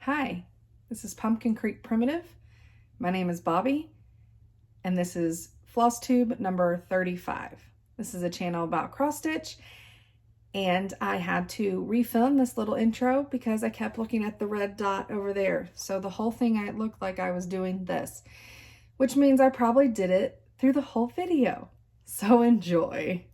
Hi, this is Pumpkin Creek Primitive. My name is Bobby, and this is Flosstube number 35. This is a channel about cross stitch, and I had to refilm this little intro because I kept looking at the red dot over there. So the whole thing, it looked like I was doing this, which means I probably did it through the whole video. So enjoy.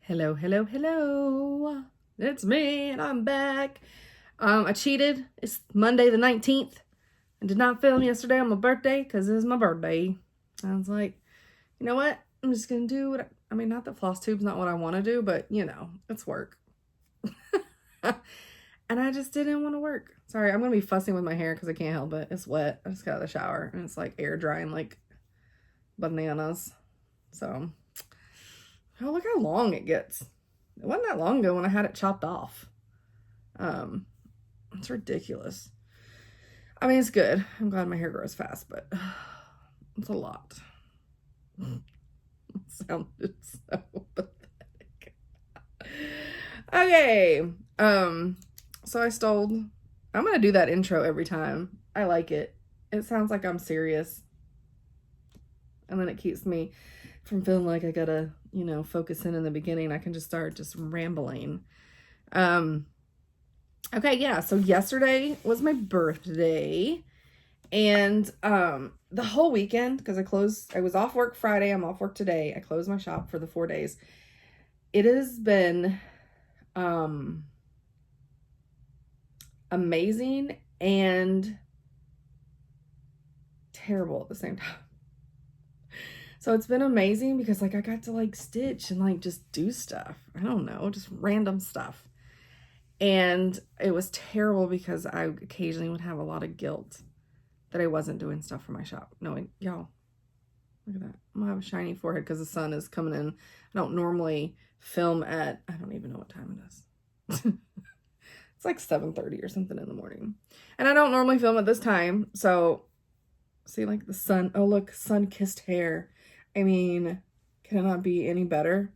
Hello, hello, hello. It's me, and I'm back. I cheated. It's Monday the 19th. I did not film yesterday on my birthday because it is my birthday. I was like, you know what? I'm just going to do what I mean, not that Flosstube's not what I want to do, but, you know, it's work. And I just didn't want to work. Sorry, I'm going to be fussing with my hair because I can't help it. It's wet. I just got out of the shower, and it's like air drying like bananas. So... oh, look how long it gets. It wasn't that long ago when I had it chopped off. It's ridiculous. I mean, it's good. I'm glad my hair grows fast, but it's a lot. It sounded so pathetic. Okay. So I'm going to do that intro every time. I like it. It sounds like I'm serious. And then it keeps me from feeling like I gotta, you know, focus in the beginning. I can just start just rambling. Okay, yeah, so yesterday was my birthday, and the whole weekend, because I was off work Friday, I'm off work today, I closed my shop for the 4 days. It has been amazing and terrible at the same time. So it's been amazing because like I got to like stitch and like just do stuff. I don't know, just random stuff. And it was terrible because I occasionally would have a lot of guilt that I wasn't doing stuff for my shop. No, y'all, look at that. I'm gonna have a shiny forehead because the sun is coming in. I don't normally film at, I don't even know what time it is. It's like 7:30 or something in the morning. And I don't normally film at this time. So see like the sun, oh look, sun-kissed hair. I mean, can it not be any better?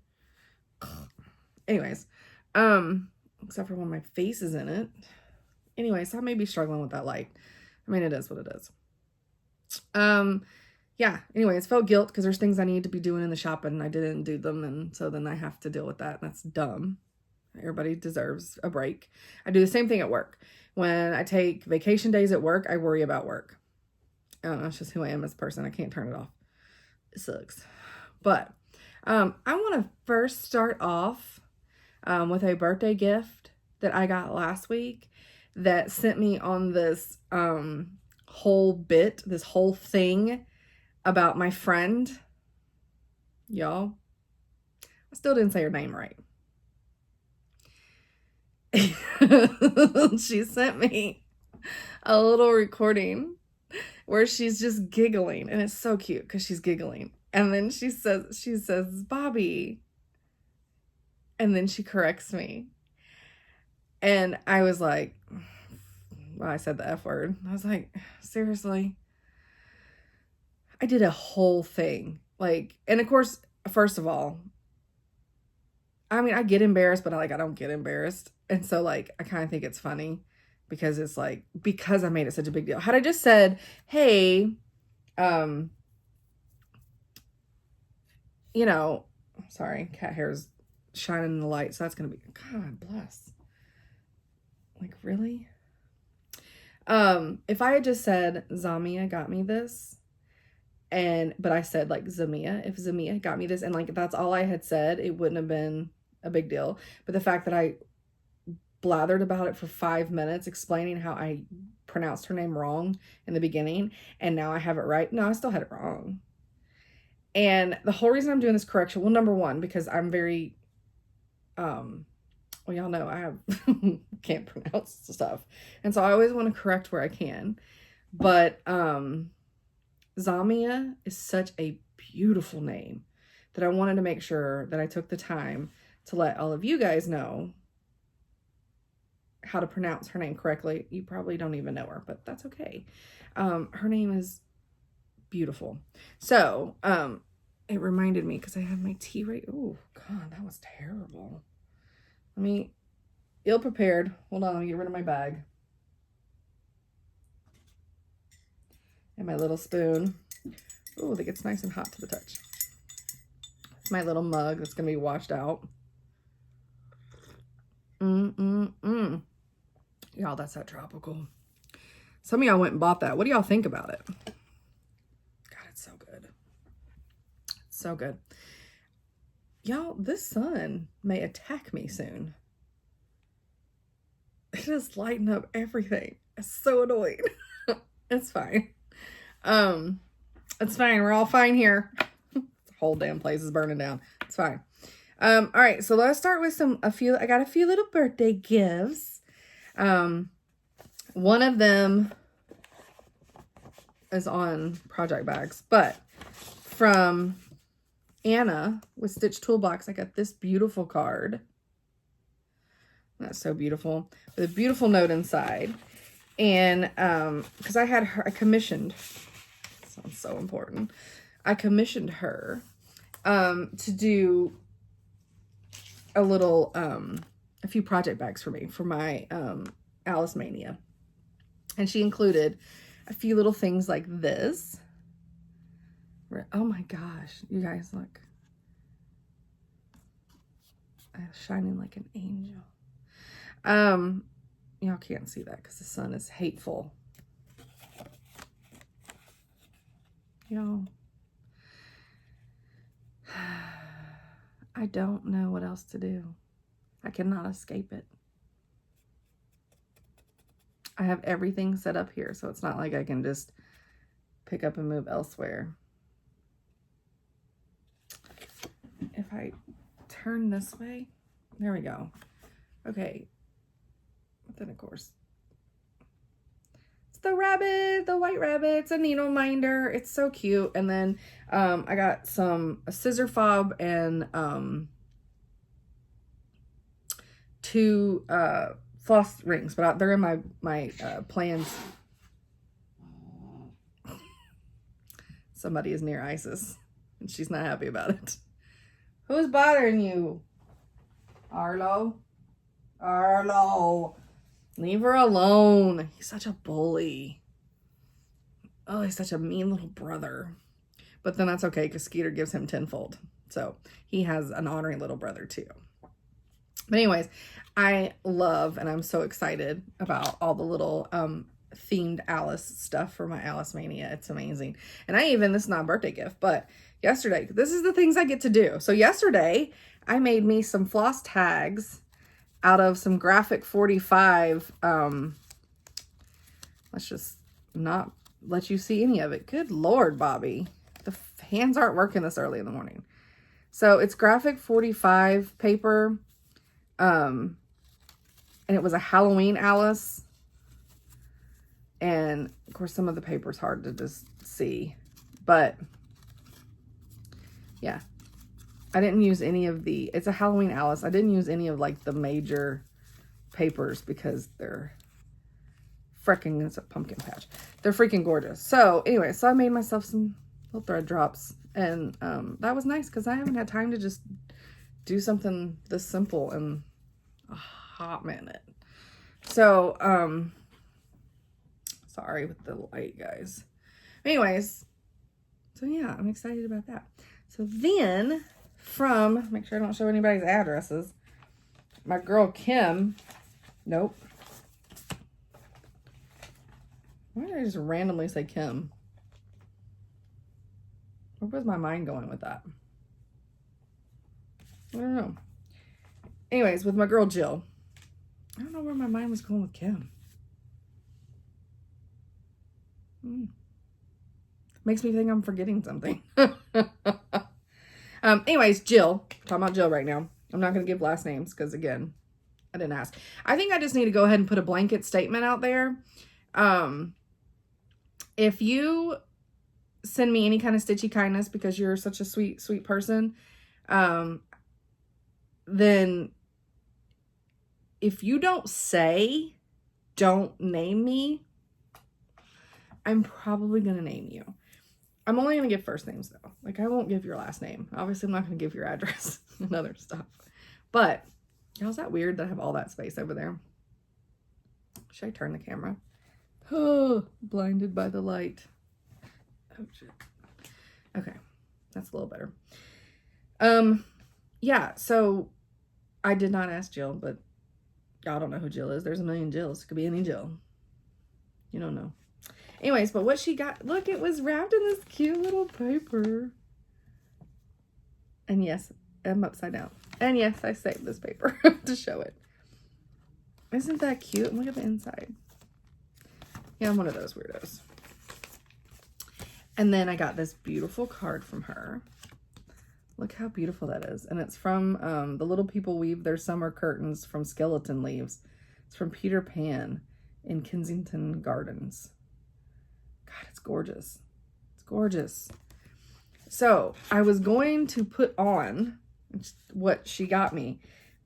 Anyways, except for when my face is in it. Anyways, I may be struggling with that light. I mean, it is what it is. Yeah, anyways, felt guilt because there's things I need to be doing in the shop and I didn't do them, and so then I have to deal with that, and that's dumb. Everybody deserves a break. I do the same thing at work. When I take vacation days at work, I worry about work. I don't know, it's just who I am as a person. I can't turn it off. It sucks. But I want to first start off with a birthday gift that I got last week that sent me on this this whole thing about my friend. Y'all, I still didn't say her name right. She sent me a little recording where she's just giggling, and it's so cute because she's giggling, and then she says Bobby, and then she corrects me, and I was like, well, I said the F word. I was like, seriously? I did a whole thing, like, and of course, first of all, I mean, I get embarrassed, but I don't get embarrassed, and so like I kind of think it's funny. Because it's like, because I made it such a big deal. Had I just said, hey, you know, sorry, cat hair is shining in the light, so that's going to be, God bless. Like, really? If I had just said, Zamia got me this, but I said like Zamia, if Zamia got me this, and like that's all I had said, it wouldn't have been a big deal. But the fact that I blathered about it for 5 minutes explaining how I pronounced her name wrong in the beginning, and now I have it right. No, I still had it wrong. And the whole reason I'm doing this correction, well, number one, because I'm very well, y'all know I have can't pronounce stuff, and so I always want to correct where I can. But Zamia is such a beautiful name that I wanted to make sure that I took the time to let all of you guys know how to pronounce her name correctly. You probably don't even know her, but that's okay. Her name is beautiful. So it reminded me, because I have my tea right. Oh God, that was terrible. Let me, ill prepared. Hold on, let me get rid of my bag. And my little spoon. Oh, that gets nice and hot to the touch. My little mug that's gonna be washed out. Y'all, that's that tropical. Some of y'all went and bought that. What do y'all think about it? God, it's so good. It's so good. Y'all, this sun may attack me soon. It is lighting up everything. It's so annoying. It's fine. It's fine. We're all fine here. The whole damn place is burning down. It's fine. All right, so let's start with I got a few little birthday gifts. One of them is on project bags, but from Anna with Stitch Toolbox, I got this beautiful card. That's so beautiful, with a beautiful note inside. And because I commissioned, sounds so important, I commissioned her to do a little a few project bags for me for my Alice Mania. And she included a few little things like this. Oh my gosh, you guys, look. I'm shining like an angel. Y'all can't see that because the sun is hateful. Y'all, I don't know what else to do. I cannot escape it. I have everything set up here, so it's not like I can just pick up and move elsewhere. If I turn this way, there we go. Okay. But then, of course, it's the rabbit, the white rabbit. It's a needle minder. It's so cute. And then I got a scissor fob and 2 floss rings, but they're in my plans. Somebody is near Isis, and she's not happy about it. Who's bothering you? Arlo? Arlo! Leave her alone. He's such a bully. Oh, he's such a mean little brother. But then that's okay, because Skeeter gives him tenfold. So he has an honoring little brother too. But anyways, I love and I'm so excited about all the little themed Alice stuff for my Alice Mania. It's amazing. And this is not a birthday gift, but yesterday, this is the things I get to do. So yesterday, I made me some floss tags out of some graphic 45. Let's just not let you see any of it. Good Lord, Bobby. The hands aren't working this early in the morning. So it's graphic 45 paper. And it was a Halloween Alice. And of course, some of the paper is hard to just see. But yeah. I didn't use any of it's a Halloween Alice. I didn't use any of like the major papers because they're freaking, it's a pumpkin patch. They're freaking gorgeous. So anyway, so I made myself some little thread drops, and that was nice because I haven't had time to just do something this simple in a hot minute. So, sorry with the light, guys. Anyways, so yeah, I'm excited about that. So then, make sure I don't show anybody's addresses, my girl Kim, nope. Why did I just randomly say Kim? Where was my mind going with that? I don't know. Anyways, with my girl Jill. I don't know where my mind was going with Kim. Makes me think I'm forgetting something. Anyways, Jill. Talking about Jill right now. I'm not going to give last names because, again, I didn't ask. I think I just need to go ahead and put a blanket statement out there. If you send me any kind of stitchy kindness because you're such a sweet, sweet person, then if you don't say, don't name me, I'm probably going to name you. I'm only going to give first names, though. Like, I won't give your last name. Obviously, I'm not going to give your address and other stuff. But, how's that weird that I have all that space over there? Should I turn the camera? Oh, blinded by the light. Oh, shit. Okay. That's a little better. Yeah, so I did not ask Jill, but y'all don't know who Jill is. There's a million Jills. It could be any Jill. You don't know. Anyways, but what she got, look, it was wrapped in this cute little paper. And yes, I'm upside down. And yes, I saved this paper to show it. Isn't that cute? Look at the inside. Yeah, I'm one of those weirdos. And then I got this beautiful card from her. Look how beautiful that is. And it's from The Little People Weave Their Summer Curtains from Skeleton Leaves. It's from Peter Pan in Kensington Gardens. God, it's gorgeous. It's gorgeous. So I was going to put on what she got me.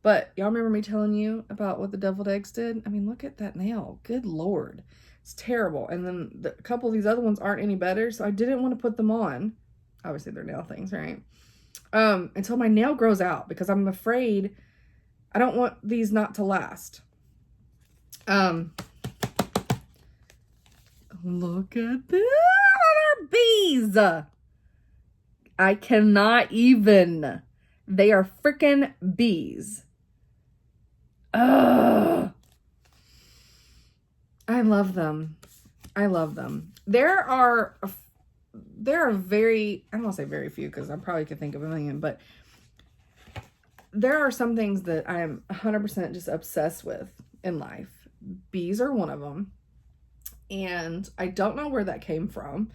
But y'all remember me telling you about what the deviled eggs did? I mean, look at that nail. Good Lord. It's terrible. And then a couple of these other ones aren't any better. So I didn't want to put them on. Obviously, they're nail things, right? Until my nail grows out. Because I'm afraid I don't want these not to last. Look at this. They're bees. I cannot even. They are freaking bees. Ugh. I love them. I love them. There are very, I don't want to say very few because I probably could think of a million, but there are some things that I am 100% just obsessed with in life. Bees are one of them. And I don't know where that came from.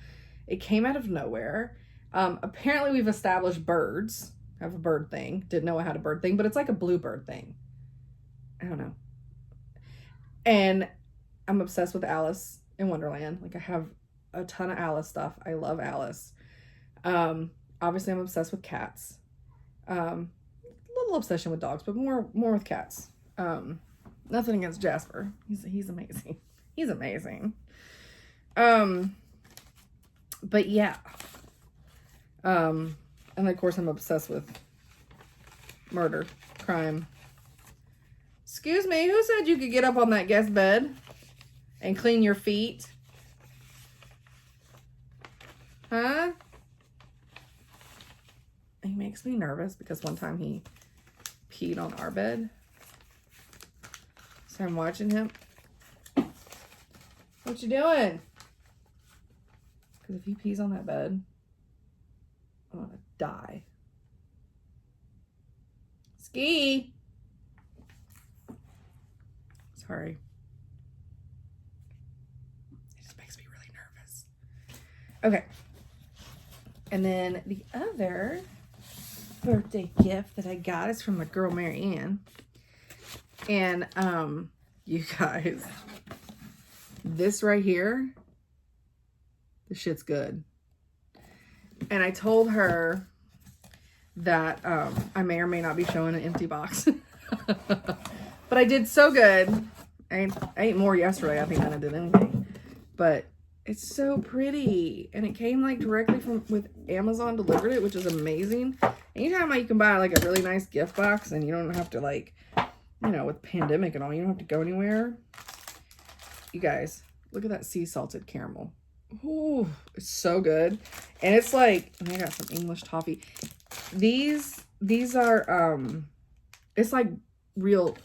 It came out of nowhere. Apparently we've established birds. I have a bird thing. Didn't know I had a bird thing, but it's like a bluebird thing. I don't know. And I'm obsessed with Alice in Wonderland. Like I have a ton of Alice stuff. I love Alice. Obviously I'm obsessed with cats. Little obsession with dogs, but more with cats. Nothing against Jasper. He's amazing. He's amazing. But yeah. And of course I'm obsessed with murder, crime. Excuse me, who said you could get up on that guest bed and clean your feet? Huh? He makes me nervous because one time he peed on our bed. So I'm watching him. What you doing? Because if he pees on that bed, I'm gonna die. Ski! Sorry. It just makes me really nervous. Okay. And then the other birthday gift that I got is from my girl Marianne. And you guys, this right here, this shit's good. And I told her that I may or may not be showing an empty box. But I did so good. I ate more yesterday, I think, than I did anything. But it's so pretty. And it came like directly with Amazon delivered it, which is amazing. Anytime you can buy like a really nice gift box and you don't have to like, you know, with pandemic and all, you don't have to go anywhere. You guys, look at that sea salted caramel. Ooh, it's so good. And it's like, and I got some English toffee. These are, it's like real.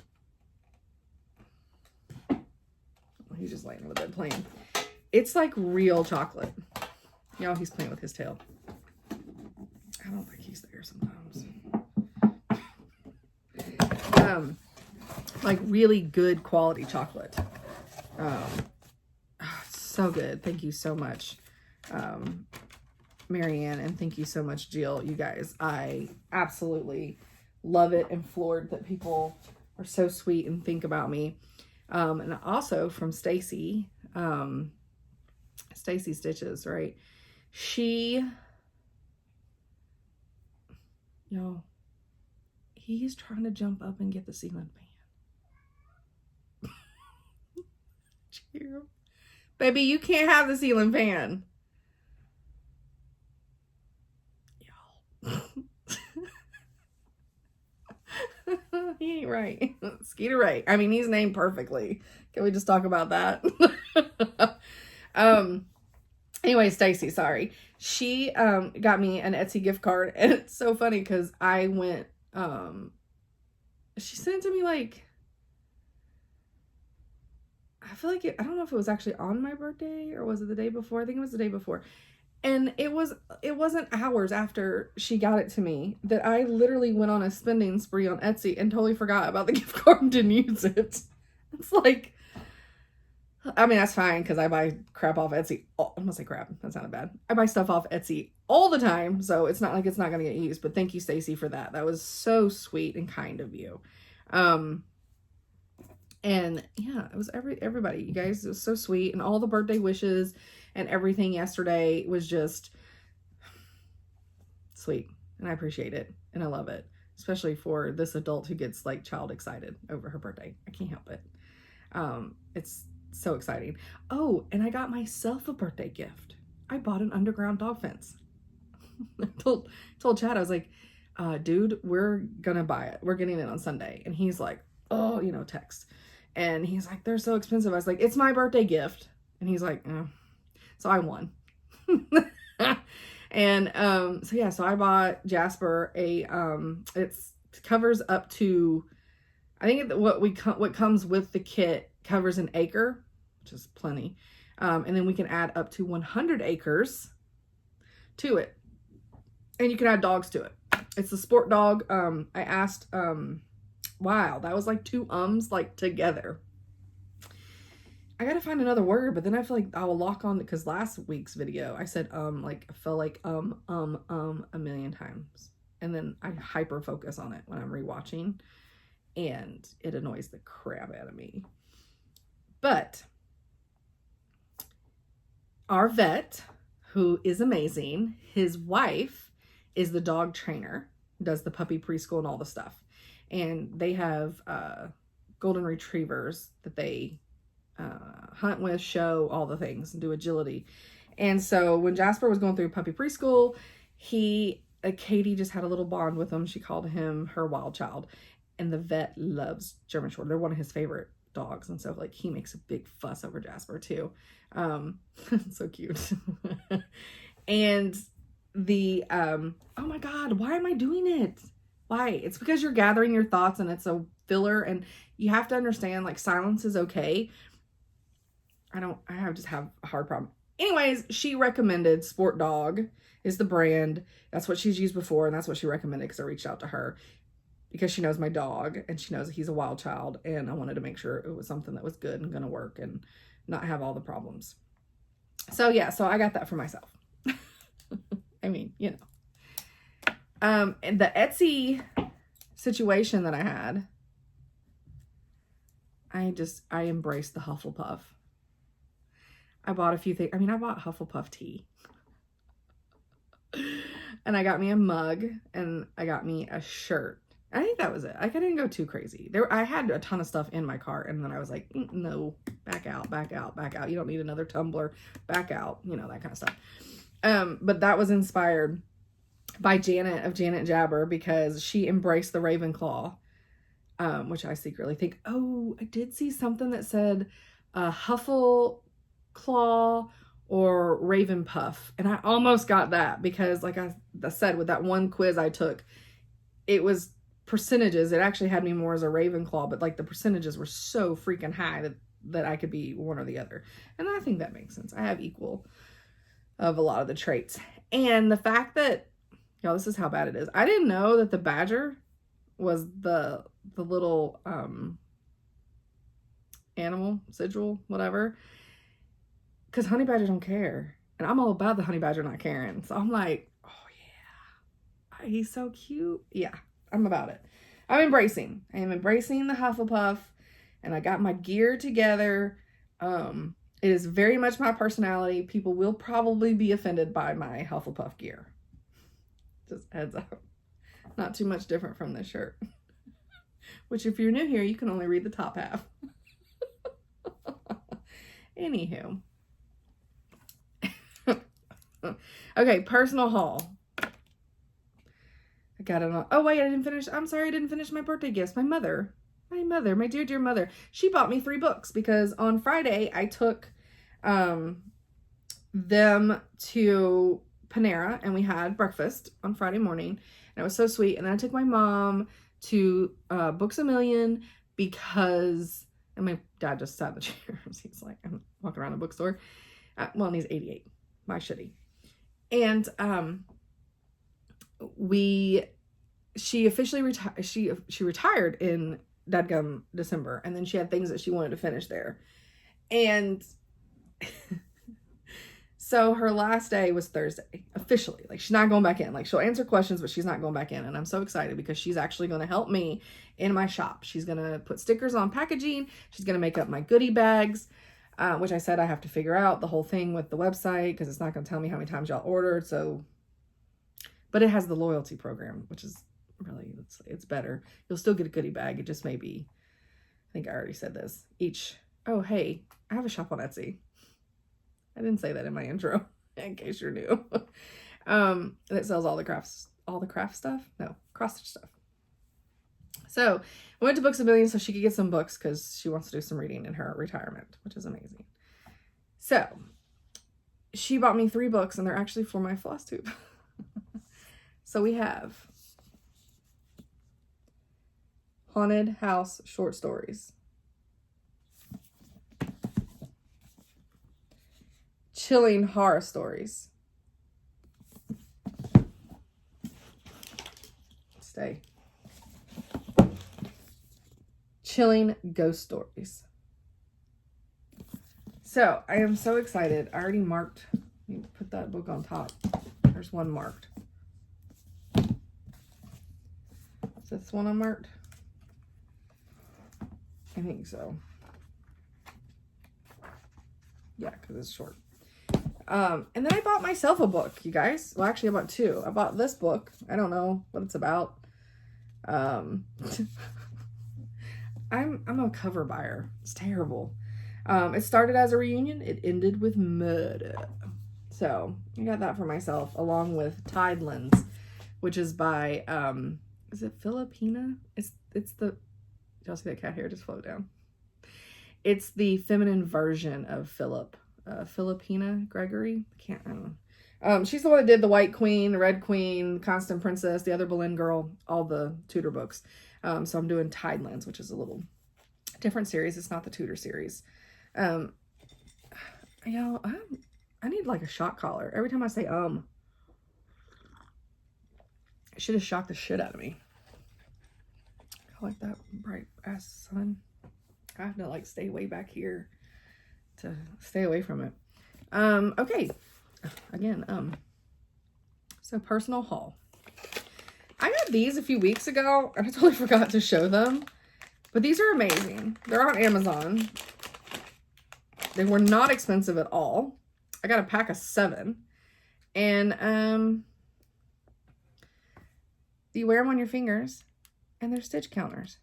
He's just laying on the bed playing. It's like real chocolate. Y'all, he's playing with his tail. like really good quality chocolate. It's so good. Thank you so much, Marianne, and thank you so much, Jill. You guys, I absolutely love it and floored that people are so sweet and think about me. And also from Stacy, Stacy Stitches, right? He's trying to jump up and get the ceiling fan. Cheer. Baby, you can't have the ceiling fan. Y'all. He ain't right. Skeeter right. I mean, he's named perfectly. Can we just talk about that? Anyway, Stacy, sorry. She got me an Etsy gift card, and it's so funny because I went she sent it to me like, I feel like I don't know if it was actually on my birthday or was it the day before. I think it was the day before. And it wasn't hours after she got it to me that I literally went on a spending spree on Etsy and totally forgot about the gift card and didn't use it. It's like, I mean, that's fine because I buy crap off Etsy. Oh, I'm gonna say crap. That sounded bad. I buy stuff off Etsy all the time, so it's not like it's not gonna get used. But thank you, Stacy, for that. That was so sweet and kind of you. And yeah, it was everybody. You guys, it was so sweet, and all the birthday wishes and everything yesterday was just sweet, and I appreciate it, and I love it, especially for this adult who gets like child excited over her birthday. I can't help it. It's so exciting. Oh, and I got myself a birthday gift. I bought an underground dog fence. I told Chad, I was like, dude, we're gonna buy it. We're getting it on Sunday. And he's like, oh, text. And he's like, they're so expensive. I was like, it's my birthday gift. And he's like, so I won. And so yeah, so I bought Jasper it covers up to, I think what comes with the kit covers an acre, which is plenty. And then we can add up to 100 acres to it. And you can add dogs to it. It's a sport dog. I asked, wow, that was like two ums like together. I gotta find another word, but then I feel like I will lock on, because last week's video I said like I felt like a million times, and then I hyper focus on it when I'm rewatching, and it annoys the crap out of me. But our vet, who is amazing, his wife is the dog trainer, does the puppy preschool and all the stuff, and they have golden retrievers that they hunt with, show, all the things, and do agility. And so when Jasper was going through puppy preschool, Katie just had a little bond with him. She called him her wild child, and the vet loves German Short. They're one of his favorite dogs, and so like he makes a big fuss over Jasper too. So cute. And the oh my god, why am I doing it? Why? It's because you're gathering your thoughts, and it's a filler, and you have to understand like silence is okay. I just have a hard problem. Anyways, she recommended Sport Dog is the brand. That's what she's used before, and that's what she recommended because I reached out to her because she knows my dog and she knows he's a wild child, and I wanted to make sure it was something that was good and gonna work and not have all the problems. So yeah, so I got that for myself. I mean, and the Etsy situation that I had, I embraced the Hufflepuff. I bought a few things. I mean, I bought Hufflepuff tea. And I got me a mug, and I got me a shirt. I think that was it. I didn't go too crazy. I had a ton of stuff in my cart, and then I was like, no, back out, back out, back out. You don't need another tumbler. Back out, that kind of stuff. But that was inspired by Janet of Janet Jabber, because she embraced the Ravenclaw, which I secretly think, oh, I did see something that said Huffleclaw or Ravenpuff, and I almost got that because, like I said, with that one quiz I took, it was percentages. It actually had me more as a Ravenclaw, but like the percentages were so freaking high that I could be one or the other, and I think that makes sense. I have equal of a lot of the traits, and the fact that, y'all, this is how bad it is. I didn't know that the badger was the little animal sigil, whatever, because honey badger don't care, and I'm all about the honey badger not caring. So I'm like, oh yeah, he's so cute. Yeah, I'm about it. I am embracing the Hufflepuff, and I got my gear together. It is very much my personality. People will probably be offended by my Hufflepuff gear. Just heads up. Not too much different from this shirt. Which, if you're new here, you can only read the top half. Anywho. Okay, personal haul. I got it on. Oh, wait, I didn't finish. I'm sorry, I didn't finish my birthday gifts. My dear, dear mother. She bought me 3 books because on Friday I took them to Panera and we had breakfast on Friday morning. And it was so sweet. And then I took my mom to Books A Million because, and my dad just sat in the chair. He's like, I'm walking around the bookstore. Well, and he's 88. My shitty. And she officially retired. She retired in dadgum December, and then she had things that she wanted to finish there. And so her last day was Thursday, officially. Like, she's not going back in. Like, she'll answer questions, but she's not going back in. And I'm so excited because she's actually going to help me in my shop. She's going to put stickers on packaging. She's going to make up my goodie bags, which I said I have to figure out the whole thing with the website because it's not going to tell me how many times y'all ordered. So, but it has the loyalty program, which is really, it's better. You'll still get a goodie bag. It just may be, I think I already said this, each. Oh, hey, I have a shop on Etsy. I didn't say that in my intro, in case you're new. That sells all the craft stuff. No, cross stitch stuff. So I went to Books A Million so she could get some books because she wants to do some reading in her retirement, which is amazing. So she bought me 3 books and they're actually for my Flosstube. So we have Haunted House Short Stories, Chilling Horror Stories, Chilling Ghost Stories. So I am so excited. I already marked, let me put that book on top. There's one marked. Is this one unmarked? I think so. Yeah, because it's short. And then I bought myself a book, you guys. Well, actually, I bought 2. I bought this book. I don't know what it's about. I'm a cover buyer. It's terrible. It started as a reunion. It ended with murder. So I got that for myself, along with Tidelands, which is by is it Filipina? It's the, y'all see that cat hair just float down? It's the feminine version of Filipina Gregory. I don't know. She's the one that did the White Queen, the Red Queen, Constant Princess, the other Boleyn Girl, all the Tudor books. So I'm doing Tidelands, which is a little different series. It's not the Tudor series. Y'all, I need like a shock collar. Every time I say it should have shocked the shit out of me. I like that bright ass sun. I have to like stay way back here to stay away from it. Okay. Again, so personal haul. I got these a few weeks ago and I totally forgot to show them, but these are amazing. They're on Amazon. They were not expensive at all. I got a pack of 7 and, you wear them on your fingers and they're stitch counters.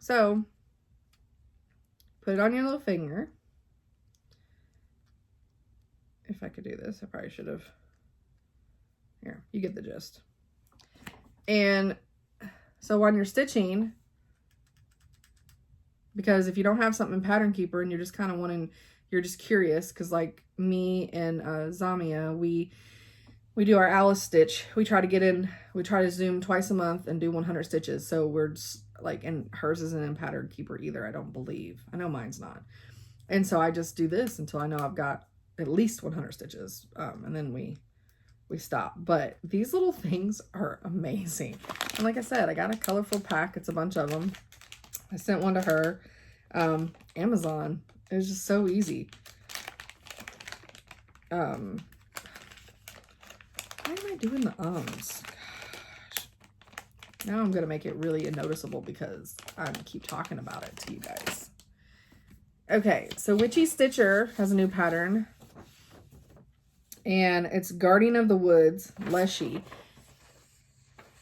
So put it on your little finger. If I could do this, I probably should have. Here, you get the gist. And so when you're stitching, because if you don't have something in Pattern Keeper and you're just kind of you're just curious, because like me and Zamia, we do our Alice stitch. We try to zoom twice a month and do 100 stitches. So we're just like, and hers isn't in Pattern Keeper either, I don't believe. I know mine's not. And so I just do this until I know I've got at least 100 stitches. And then we we stop. But these little things are amazing. And like I said, I got a colorful pack. It's a bunch of them. I sent one to her. Amazon. It was just so easy. Why am I doing the ums? Gosh. Now I'm going to make it really noticeable because I keep talking about it to you guys. Okay, so Witchy Stitcher has a new pattern. And it's Guardian of the Woods, Leshy.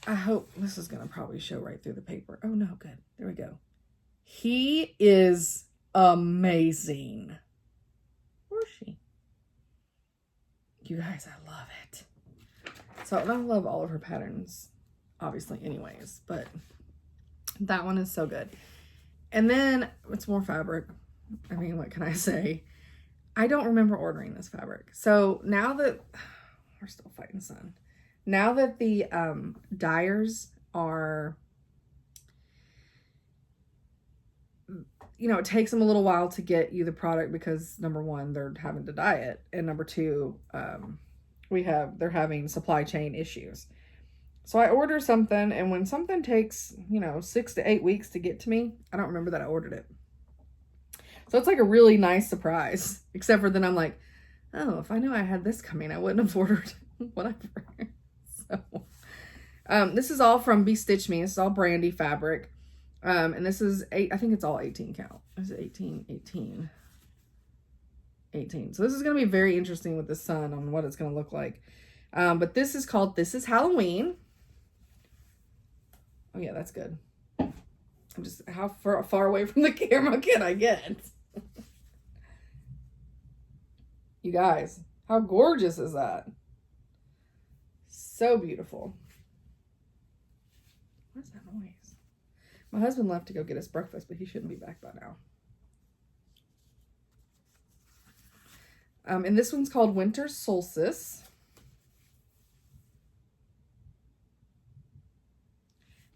I hope this is going to probably show right through the paper. Oh, no, good. There we go. He is amazing. Where's she? You guys, I love it. So I love all of her patterns, obviously, anyways. But that one is so good. And then it's more fabric. I mean, what can I say? I don't remember ordering this fabric. So now that we're still fighting sun, now that the dyers are, you know, it takes them a little while to get you the product because number one, they're having to dye it, and number two, they're having supply chain issues. So I order something, and when something takes, you know, 6 to 8 weeks to get to me, I don't remember that I ordered it. So it's like a really nice surprise, except for then I'm like, oh, if I knew I had this coming, I wouldn't have ordered whatever. So, this is all from Be Stitch Me. This is all brandy fabric. And this is I think it's all 18 count. Is it 18? 18. 18. So this is going to be very interesting with the sun on what it's going to look like. But this is called This Is Halloween. Oh yeah, that's good. I'm just, how far away from the camera can I get? You guys, how gorgeous is that? So beautiful. What's that noise? My husband left to go get us breakfast, but he shouldn't be back by now. And this one's called Winter Solstice.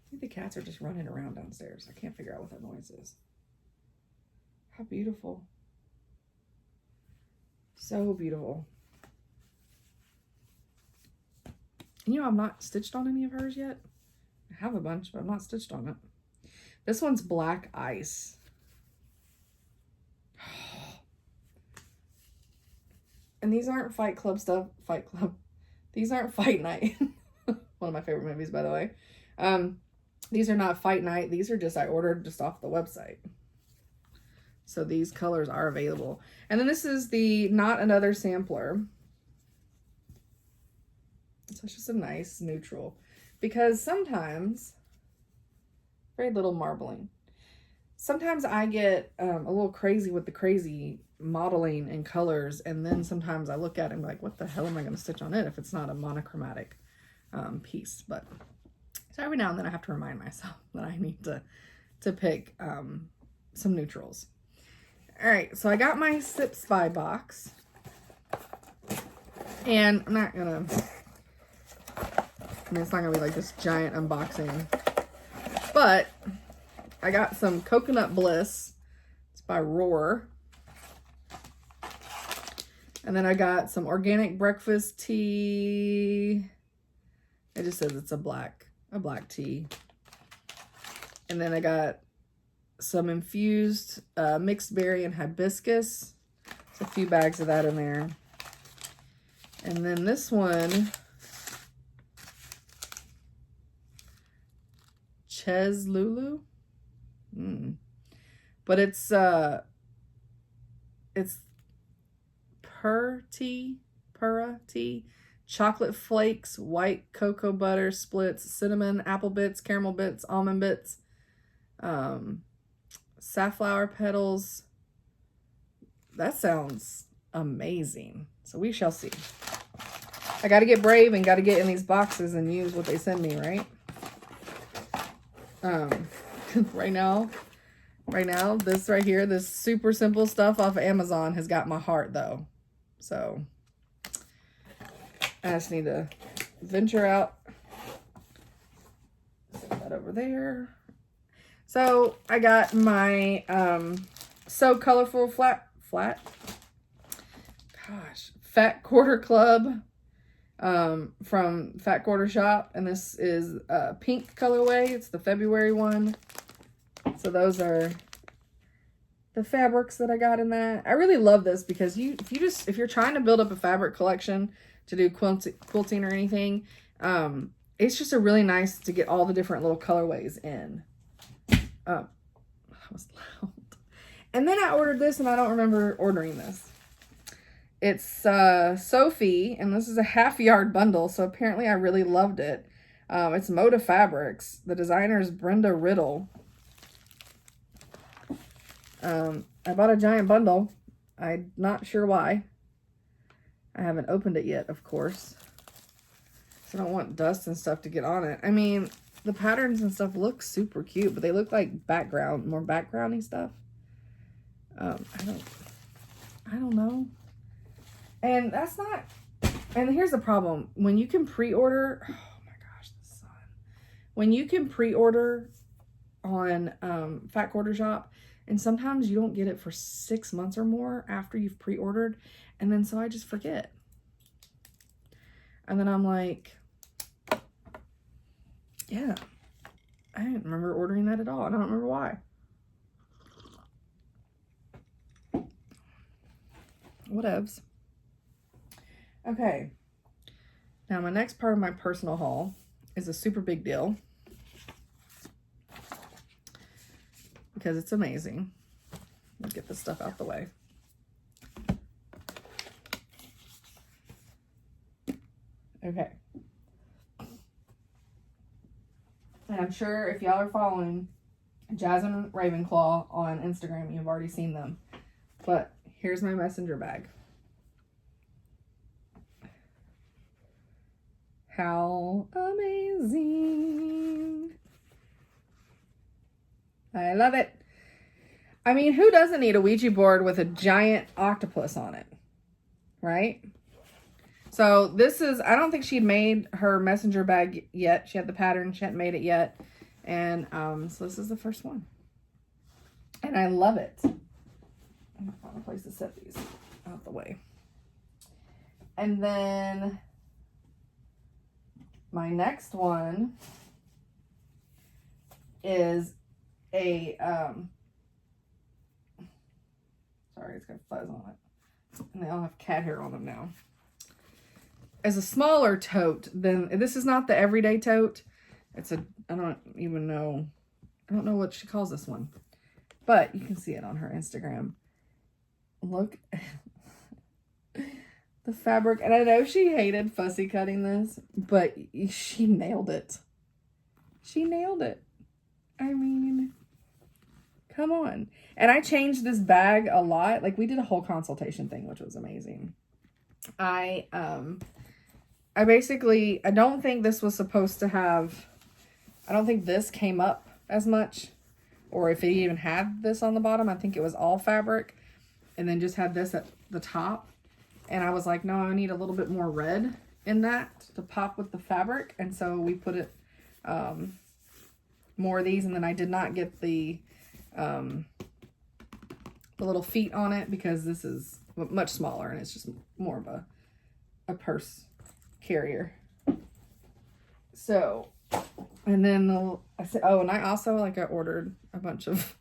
I think the cats are just running around downstairs. I can't figure out what that noise is. How beautiful. So beautiful. And you know, I'm not stitched on any of hers yet. I have a bunch, but I'm not stitched on it. This one's Black Ice. And these aren't Fight Club stuff. Fight Club. These aren't Fight Night. One of my favorite movies, by the way. These are not Fight Night. These are just, I ordered just off the website. So these colors are available. And then this is the Not Another Sampler. So it's just a nice neutral. Because sometimes, very little marbling. Sometimes I get a little crazy with the crazy modeling and colors. And then sometimes I look at it and be like, what the hell am I going to stitch on it if it's not a monochromatic piece? But so every now and then I have to remind myself that I need to pick some neutrals. All right, so I got my Sip Spy box, and I'm not gonna, I mean, it's not gonna be like this giant unboxing, but I got some Coconut Bliss. It's by Roar. And then I got some organic breakfast tea. It just says it's a black tea. And then I got some infused mixed berry and hibiscus. There's a few bags of that in there. And then this one, Ches Lulu. But it's Pura tea, chocolate flakes, white cocoa butter splits, cinnamon, apple bits, caramel bits, almond bits, safflower petals. That sounds amazing. So we shall see. I got to get brave and got to get in these boxes and use what they send me, right? Right now, this right here, this super simple stuff off of Amazon has got my heart though. So I just need to venture out. Set that over there. So I got my So Colorful Fat Quarter Club from Fat Quarter Shop. And this is a pink colorway. It's the February one. So those are the fabrics that I got in that. I really love this because if you're trying to build up a fabric collection to do quilting or anything, it's just a really nice to get all the different little colorways in. That was loud. And then I ordered this, and I don't remember ordering this. It's Sophie, and this is a half-yard bundle, so apparently I really loved it. It's Moda Fabrics. The designer is Brenda Riddle. I bought a giant bundle. I'm not sure why. I haven't opened it yet, of course. So I don't want dust and stuff to get on it. I mean, the patterns and stuff look super cute, but they look like more backgroundy stuff. I don't know. And that's not, and here's the problem. When you can pre-order, oh my gosh, the sun. When you can pre-order on Fat Quarter Shop, and sometimes you don't get it for 6 months or more after you've pre-ordered, and then so I just forget. And then I'm like, yeah, I didn't remember ordering that at all, and I don't remember why. Whatevs. Okay. Now my next part of my personal haul is a super big deal. Because it's amazing. Let's get this stuff out the way. Okay. And I'm sure if y'all are following Jasmine Ravenclaw on Instagram, you've already seen them. But here's my messenger bag. How amazing. I love it. I mean, who doesn't need a Ouija board with a giant octopus on it? Right? So this is, I don't think she'd made her messenger bag yet. She had the pattern. She hadn't made it yet. And so this is the first one. And I love it. I'm going to find a place to set these out the way. And then my next one is a, sorry, it's got fuzz on it. And they all have cat hair on them now. As a smaller tote than, this is not the everyday tote. It's a, I don't know what she calls this one. But you can see it on her Instagram. Look the fabric. And I know she hated fussy cutting this, but she nailed it. She nailed it. I mean, come on. And I changed this bag a lot. Like, we did a whole consultation thing, which was amazing. I basically, I don't think this was supposed to have, I don't think this came up as much. Or if it even had this on the bottom, I think it was all fabric. And then just had this at the top. And I was like, no, I need a little bit more red in that to pop with the fabric. And so we put it, more of these. And then I did not get the little feet on it because this is much smaller and it's just more of a purse carrier. So, and then I said, oh, and I also, like, I ordered a bunch of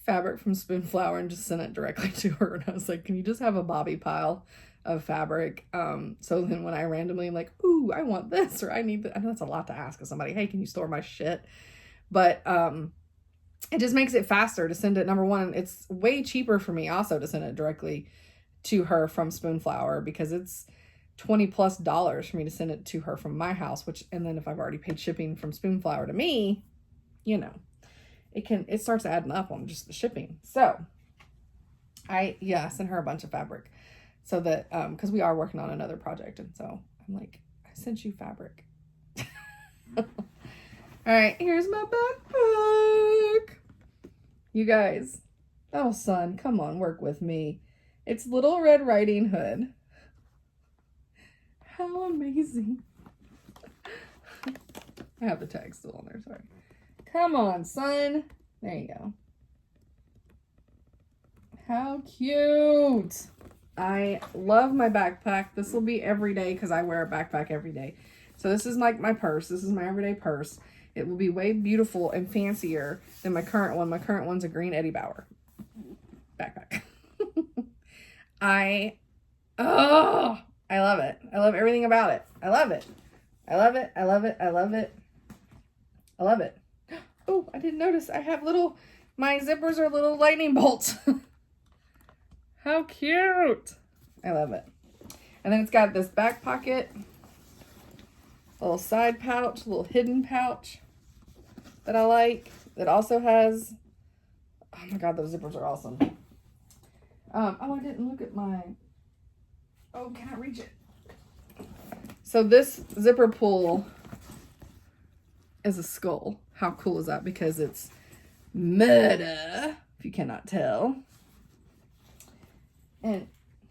fabric from Spoonflower and just sent it directly to her. And I was like, can you just have a bobby pile of fabric? So then when I randomly am like, ooh, I want this, or I need that. I know that's a lot to ask of somebody. Hey, can you store my shit? But it just makes it faster to send it. Number one, it's way cheaper for me also to send it directly to her from Spoonflower because it's $20+ for me to send it to her from my house, and then if I've already paid shipping from Spoonflower to me, you know, it starts adding up on just the shipping. So I sent her a bunch of fabric so that, cause we are working on another project. And so I'm like, I sent you fabric. All right, here's my backpack. You guys, oh son, come on, work with me. It's Little Red Riding Hood. How amazing. I have the tag still on there, sorry. Come on, son. There you go. How cute. I love my backpack. This will be every day because I wear a backpack every day. So this is like my purse. This is my everyday purse. It will be way beautiful and fancier than my current one. My current one's a green Eddie Bauer backpack. I love it. I love everything about it. I love it. I love it. I love it. I love it. I love it. Oh, I didn't notice. I have my zippers are little lightning bolts. How cute. I love it. And then it's got this back pocket, a little side pouch, a little hidden pouch that I like. It also has, oh my God, those zippers are awesome. Oh, I didn't look at oh, can I reach it? So this zipper pull is a skull. How cool is that? Because it's murder, if you cannot tell. And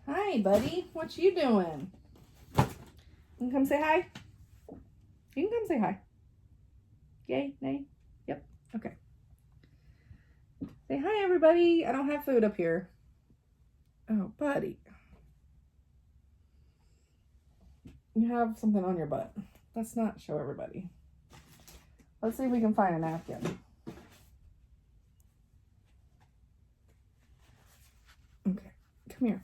hi, buddy. What you doing? You can come say hi. You can come say hi. Yay, nay, yep, okay. Say hi, everybody. I don't have food up here. Oh, buddy. You have something on your butt. Let's not show everybody. Let's see if we can find a napkin. Okay, come here.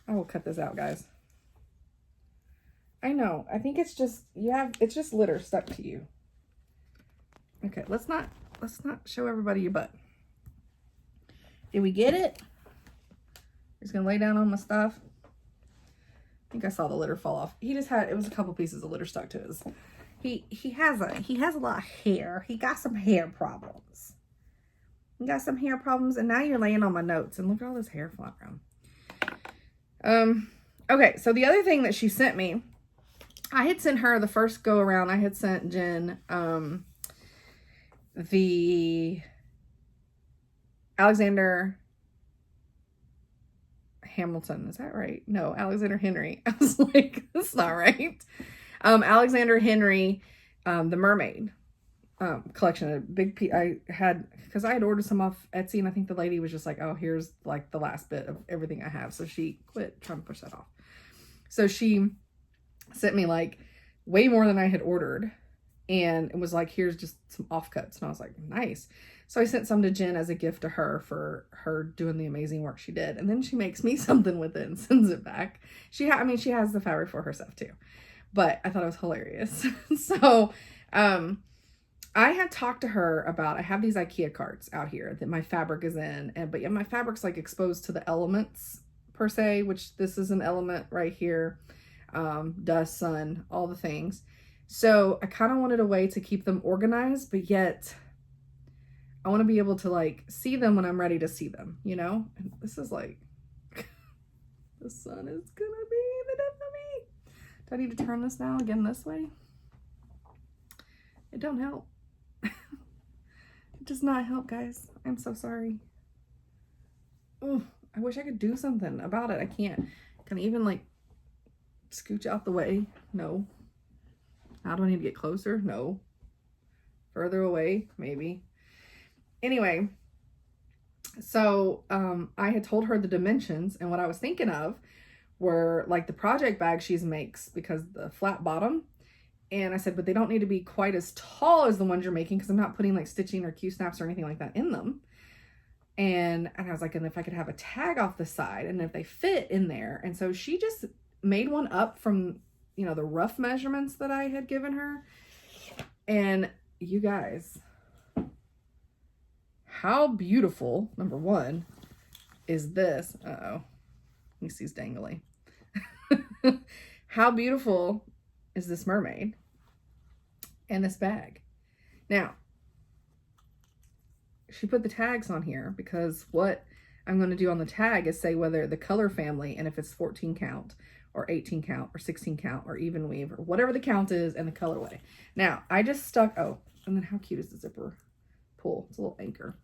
I will cut this out, guys. I know. I think it's just it's just litter stuck to you. Okay, let's not show everybody your butt. Did we get it? He's gonna lay down on my stuff. I think I saw the litter fall off. It was a couple pieces of litter stuck to his. He has a lot of hair. He got some hair problems. He got some hair problems, and now you're laying on my notes, and look at all this hair flying around. Okay, so the other thing that she sent me, I had sent her the first go around. I had sent Jen the Alexander Hamilton. Is that right? No, Alexander Henry. I was like, that's not right. Alexander Henry, the mermaid collection. A big piece I had, because I had ordered some off Etsy, and I think the lady was just like, oh, here's like the last bit of everything I have. So she quit trying to push that off. So she sent me like way more than I had ordered, and it was like, here's just some offcuts. And I was like, nice. So I sent some to Jen as a gift to her for her doing the amazing work she did. And then she makes me something with it and sends it back. She has the fabric for herself too, but I thought it was hilarious. So, I had talked to her about, I have these IKEA carts out here that my fabric is in, but yeah, my fabric's like exposed to the elements per se, which this is an element right here. Dust, sun, all the things. So I kind of wanted a way to keep them organized, but yet I want to be able to like see them when I'm ready to see them, you know? And this is like, the sun is gonna be the death of me. Do I need to turn this now again this way? It don't help. It does not help, guys. I'm so sorry. Ooh, I wish I could do something about it. I can't. Can I even like scooch out the way? No. How do I need to get closer? No. Further away? Maybe. Anyway, so I had told her the dimensions, and what I was thinking of were like the project bag she makes, because the flat bottom. And I said, but they don't need to be quite as tall as the ones you're making, because I'm not putting like stitching or Q-snaps or anything like that in them. And I was like, and if I could have a tag off the side, and if they fit in there. And so she just made one up from, you know, the rough measurements that I had given her. And you guys, how beautiful, number one, is this? Uh-oh. You see he's dangly. How beautiful is this mermaid and this bag? Now, she put the tags on here because what I'm going to do on the tag is say whether the color family, and if it's 14 count or 18 count or 16 count or even weave or whatever the count is, and the colorway. Now, I just stuck, oh, and then how cute is the zipper pull? It's a little anchor.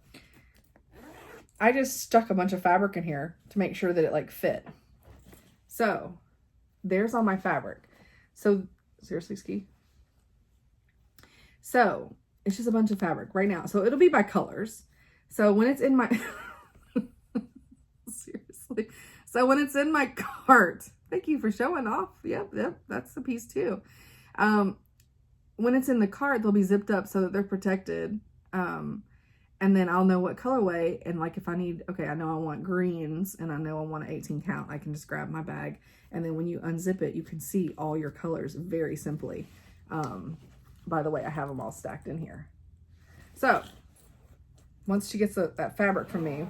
I just stuck a bunch of fabric in here to make sure that it like fit. So there's all my fabric. So seriously, Ski. So it's just a bunch of fabric right now. So it'll be by colors. So when it's in my, seriously. So when it's in my cart, thank you for showing off. Yep, that's the piece too. When it's in the cart, they'll be zipped up so that they're protected. And then I'll know what colorway, and like if I need, okay, I know I want greens and I know I want an 18 count, I can just grab my bag. And then when you unzip it, you can see all your colors very simply. By the way, I have them all stacked in here. So once she gets that fabric from me,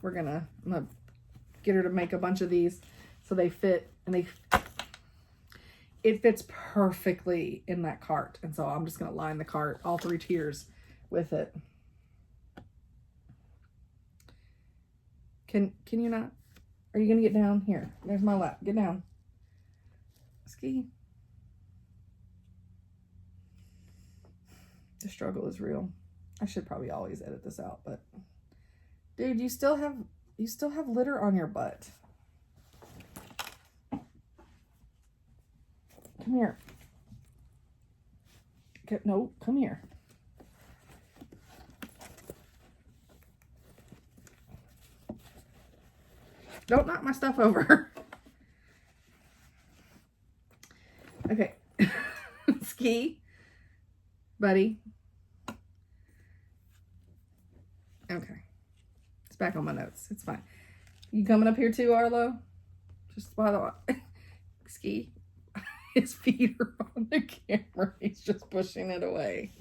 I'm gonna get her to make a bunch of these so they fit, and it fits perfectly in that cart. And so I'm just gonna line the cart, all 3 tiers, with it. Can you not? Are you gonna get down? Here, there's my lap. Get down. Ski. The struggle is real. I should probably always edit this out, but dude, you still have litter on your butt. Come here. No, come here. Don't knock my stuff over. Okay. Ski. Buddy. Okay. It's back on my notes. It's fine. You coming up here too, Arlo? Just by the way. Ski. His feet are on the camera. He's just pushing it away.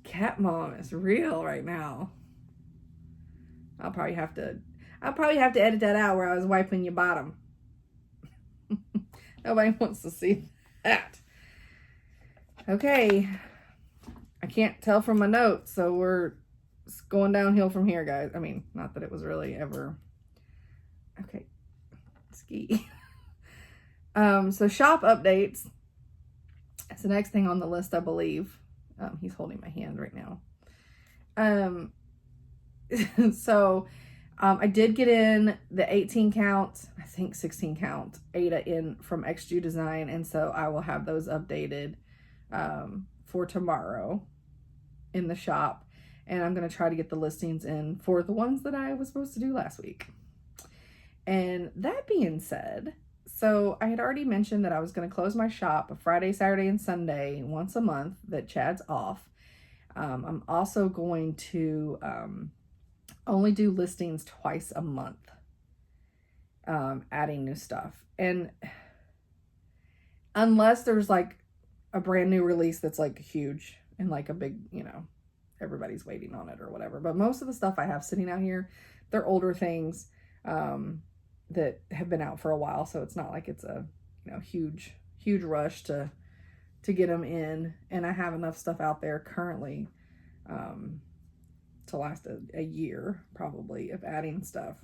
Cat mom is real right now. I'll probably have to edit that out where I was wiping your bottom. Nobody wants to see that. Okay. I can't tell from my notes, so we're going downhill from here, guys. I mean, not that it was really ever. Okay. Ski. So shop updates. That's the next thing on the list, I believe. He's holding my hand right now. So I did get in the 18 count, I think 16 count Ada in from XG Design, and so I will have those updated for tomorrow in the shop, and I'm going to try to get the listings in for the ones that I was supposed to do last week. And that being said, so I had already mentioned that I was going to close my shop Friday, Saturday, and Sunday once a month that Chad's off. I'm also going to only do listings twice a month, adding new stuff. And unless there's like a brand new release that's like huge and like a big, everybody's waiting on it or whatever. But most of the stuff I have sitting out here, they're older things that have been out for a while. So it's not like it's a, huge rush to get them in. And I have enough stuff out there currently to last a year probably of adding stuff.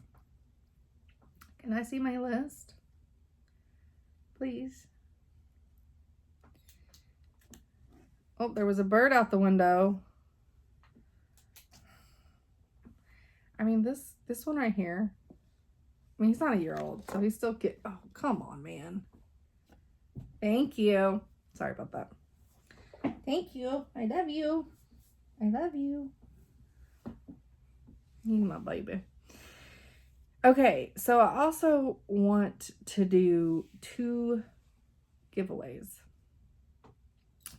Can I see my list, please? Oh, there was a bird out the window. I mean, this one right here, I mean, he's not a year old, so he's still oh, come on, man. Thank you. Sorry about that. Thank you. I love you. I love you. He's my baby. Okay, so I also want to do 2 giveaways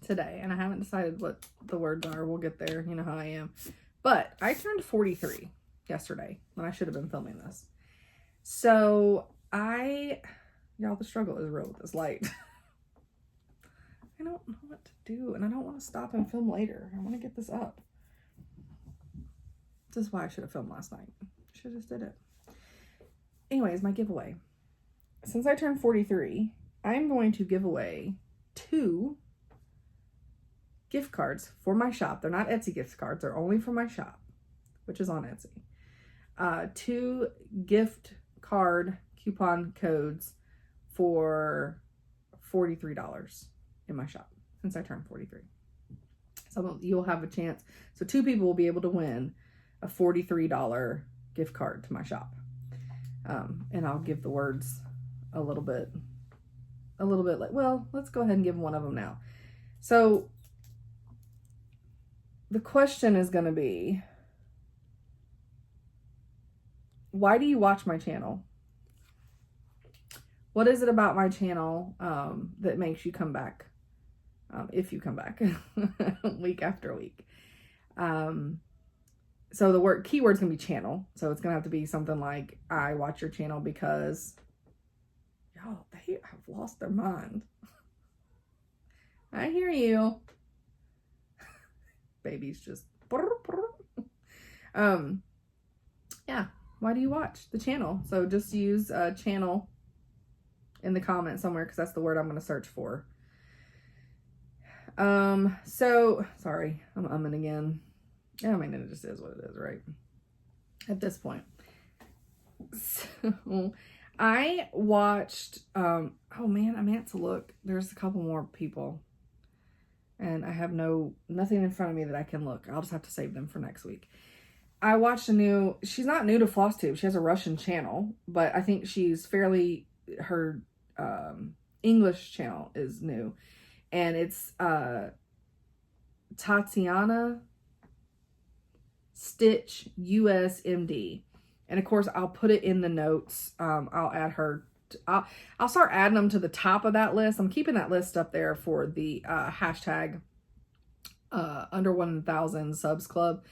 today, and I haven't decided what the words are. We'll get there. You know how I am. But I turned 43 yesterday when I should have been filming this. So y'all, the struggle is real with this light. I don't know what to do, and I don't want to stop and film later. I want to get this up. This is why I should have filmed last night. Should have just did it. Anyways, my giveaway. Since I turned 43, I'm going to give away 2 gift cards for my shop. They're not Etsy gift cards. They're only for my shop, which is on Etsy. 2 gift card coupon codes for $43 in my shop since I turned 43. So you'll have a chance. So 2 people will be able to win a $43 gift card to my shop. And I'll give the words a little bit like, well, let's go ahead and give one of them now. So the question is going to be, why do you watch my channel? What is it about my channel that makes you come back? If you come back week after week. So the keyword's gonna be channel. So it's gonna have to be something like, I watch your channel because y'all, they have lost their mind. I hear you. Baby's just yeah, why do you watch the channel? So just use channel in the comments somewhere, because that's the word I'm going to search for. So sorry, I'm umming again. Yeah, I mean, it just is what it is, right? At this point. So I watched, oh man, I meant to look. There's a couple more people. And I have nothing in front of me that I can look. I'll just have to save them for next week. I watched she's not new to Flosstube. She has a Russian channel, but I think she's her English channel is new. And it's Tatiana Stitch US MD. And of course, I'll put it in the notes. I'll add her. I'll start adding them to the top of that list. I'm keeping that list up there for the hashtag under 1,000 subs club.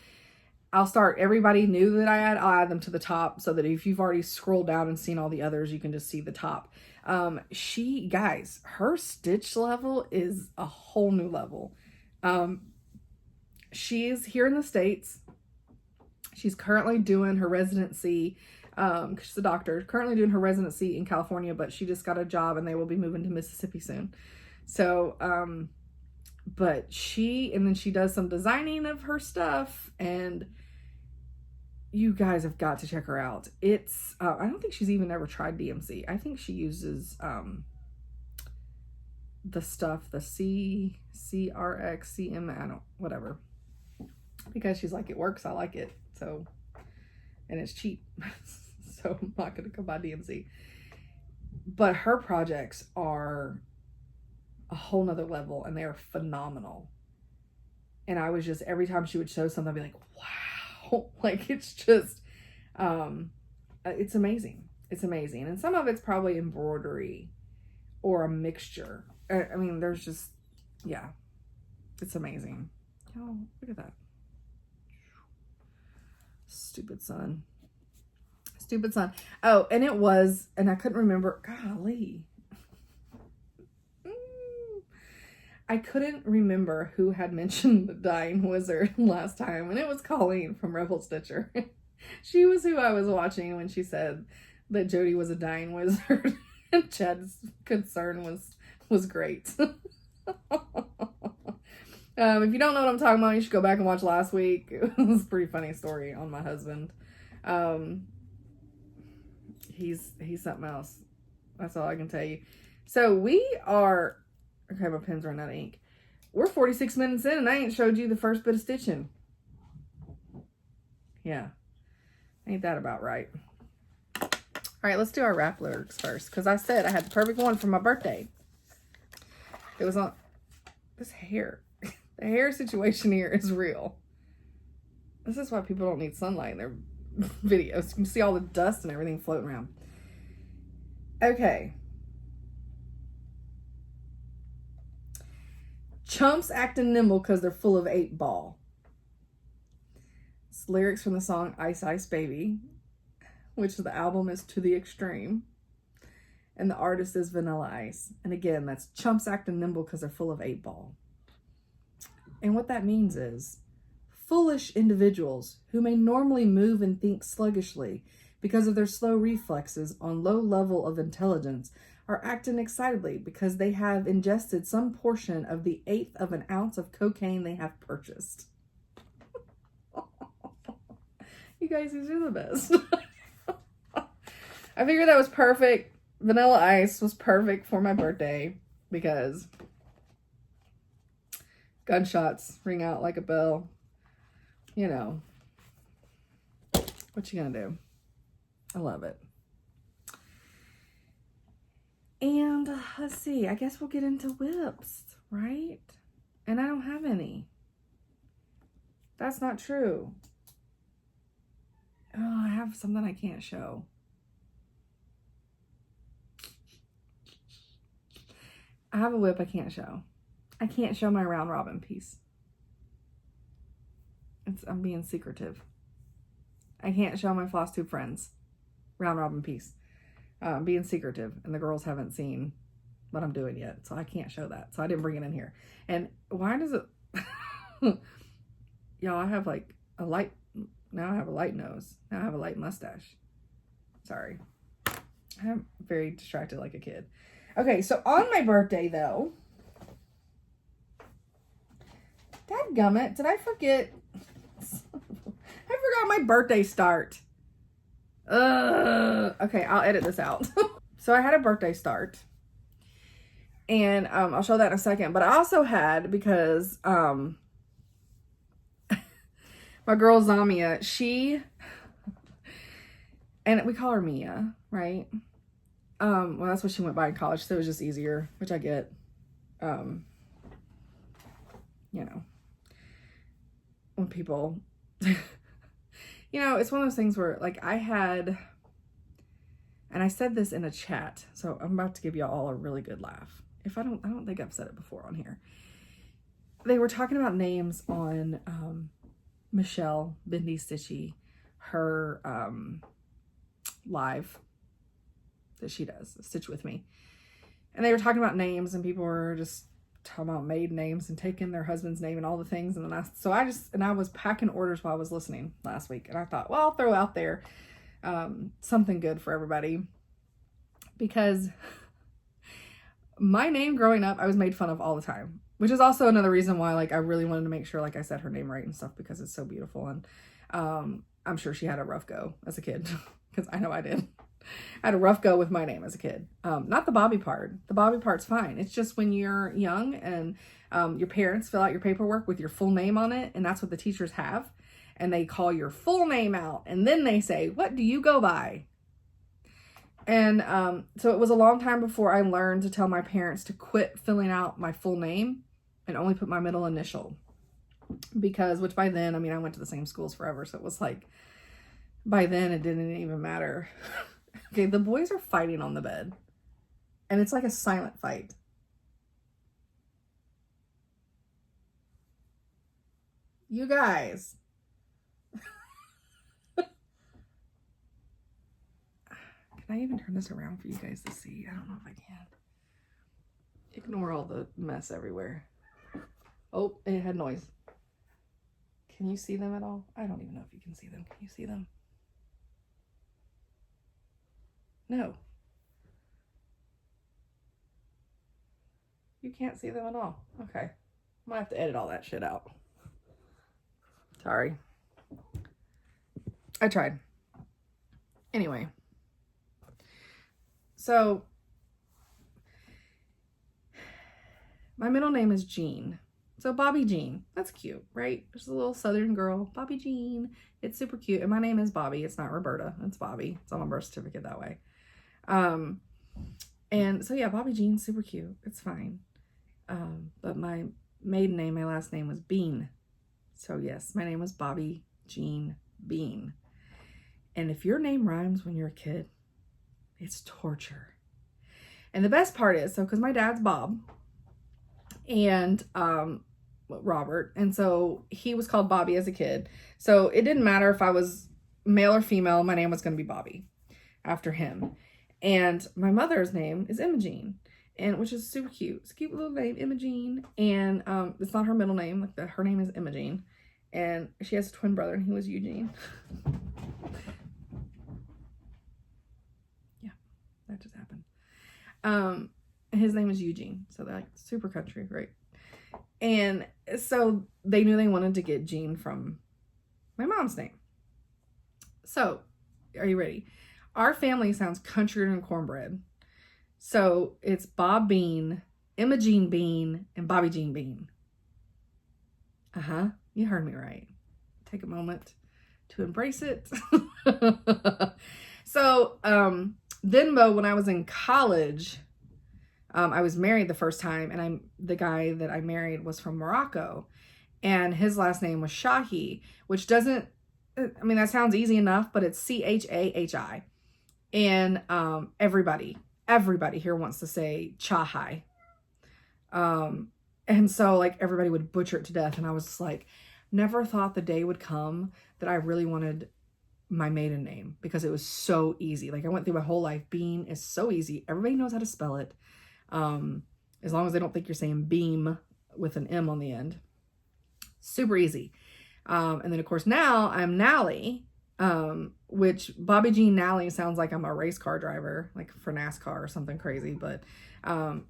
I'll start everybody new that I'll add them to the top, so that if you've already scrolled down and seen all the others, you can just see the top. Guys, her stitch level is a whole new level. She's here in the States. She's currently doing her residency. She's a doctor, currently doing her residency in California, but she just got a job and they will be moving to Mississippi soon. So, but then she does some designing of her stuff, and you guys have got to check her out. It's, I don't think she's even ever tried DMC. I think she uses, the stuff, the CRX, whatever, because she's like, it works. I like it. So, and it's cheap. So I'm not going to go buy DMC. But her projects are a whole nother level, and they are phenomenal. And I was just, every time she would show something, I'd be like, wow. Like, it's just, it's amazing. It's amazing. And some of it's probably embroidery or a mixture. I mean, there's just, yeah, it's amazing. Oh, look at that. Stupid son. Stupid son. Oh, and I couldn't remember. Golly. I couldn't remember who had mentioned the dying wizard last time, and it was Colleen from Rebel Stitcher. She was who I was watching when she said that Jody was a dying wizard, and Chad's concern was great. If you don't know what I'm talking about, you should go back and watch last week. It was a pretty funny story on my husband. He's something else. That's all I can tell you. So okay, my pen's running out of ink. We're 46 minutes in, and I ain't showed you the first bit of stitching. Yeah. Ain't that about right? All right, let's do our rap lyrics first, because I said I had the perfect one for my birthday. It was on this hair. The hair situation here is real. This is why people don't need sunlight in their videos. You can see all the dust and everything floating around. Okay. Chumps acting nimble because they're full of 8-ball. It's lyrics from the song Ice Ice Baby, which the album is To the Extreme. And the artist is Vanilla Ice. And again, that's chumps acting nimble because they're full of 8-ball. And what that means is, foolish individuals who may normally move and think sluggishly because of their slow reflexes on low level of intelligence are acting excitedly because they have ingested some portion of the 1/8 of an ounce of cocaine they have purchased. You guys, these are the best. I figured that was perfect. Vanilla Ice was perfect for my birthday because gunshots ring out like a bell. You know, what you gonna do? I love it. And let's see, I guess we'll get into whips, right? And I don't have any. That's not true. Oh, I have something I can't show. I have a whip I can't show. I can't show my round robin piece. I'm being secretive. I can't show my Flosstube friends round robin piece. I'm being secretive, and the girls haven't seen what I'm doing yet, so I can't show that. So I didn't bring it in here. And why does it... Y'all, I have like a light... Now I have a light nose. Now I have a light mustache. Sorry. I'm very distracted like a kid. Okay, so on my birthday, though... Dadgummit, did I forget... I forgot my birthday start. Okay, I'll edit this out. So I had a birthday start. And I'll show that in a second. But I also had, because my girl Zamia, she... And we call her Mia, right? Well, that's what she went by in college, so it was just easier, which I get. You know, when people... You know, it's one of those things where, like, I had... And I said this in a chat, so I'm about to give y'all all a really good laugh. I don't think I've said it before on here. They were talking about names on Michelle Bindi Stitchy, her live that she does, Stitch With Me. And they were talking about names, and people were just talking about maiden names and taking their husband's name and all the things. And then I was packing orders while I was listening last week. And I thought, well, I'll throw out there something good for everybody, because my name growing up, I was made fun of all the time, which is also another reason why, like, I really wanted to make sure, like, I said her name right and stuff, because it's so beautiful. And I'm sure she had a rough go as a kid, because I know I did. I had a rough go with my name as a kid. Not the Bobby part. The Bobby part's fine. It's just when you're young and your parents fill out your paperwork with your full name on it, and that's what the teachers have, and they call your full name out, and then they say, what do you go by? And so it was a long time before I learned to tell my parents to quit filling out my full name and only put my middle initial. Because, which by then, I mean, I went to the same schools forever, so it was like, by then it didn't even matter. Okay, the boys are fighting on the bed, and it's like a silent fight. You guys. Can I even turn this around for you guys to see? I don't know if I can. Ignore all the mess everywhere. Oh, it had noise. Can you see them at all? I don't even know if you can see them. Can you see them? No. You can't see them at all. Okay. I'm gonna have to edit all that shit out. Sorry. I tried. Anyway. So, my middle name is Jean. So Bobby Jean. That's cute, right? Just a little southern girl. Bobby Jean. It's super cute. And my name is Bobby. It's not Roberta. It's Bobby. It's on my birth certificate that way. And so yeah, Bobby Jean's super cute. It's fine. But my maiden name, my last name was Bean. So yes, my name was Bobby Jean Bean. And if your name rhymes when you're a kid, it's torture. And the best part is, so because my dad's Bob and Robert, and so he was called Bobby as a kid. So it didn't matter if I was male or female, my name was going to be Bobby after him. And my mother's name is Imogene, and which is super cute. It's a cute little name, Imogene. And it's not her middle name. Like her name is Imogene, and she has a twin brother, and he was Eugene. Yeah, that just happened. His name is Eugene, so they're like super country, right? And so they knew they wanted to get Jean from my mom's name. So, are you ready? Our family sounds countrier than cornbread. So it's Bob Bean, Imogene Bean, and Bobby Jean Bean. You heard me right. Take a moment to embrace it. So, then when I was in college, I was married the first time, and the guy that I married was from Morocco, and his last name was Shahi, which doesn't I mean, that sounds easy enough, but it's Chahi. And everybody here wants to say Chahai. And so like everybody would butcher it to death. And I was just like, never thought the day would come that I really wanted my maiden name because it was so easy. Like I went through my whole life. Bean is so easy. Everybody knows how to spell it. As long as they don't think you're saying beam with an M on the end. Super easy. And then of course now I'm Nally, which Bobby Jean Nally sounds like I'm a race car driver, like for NASCAR or something crazy. But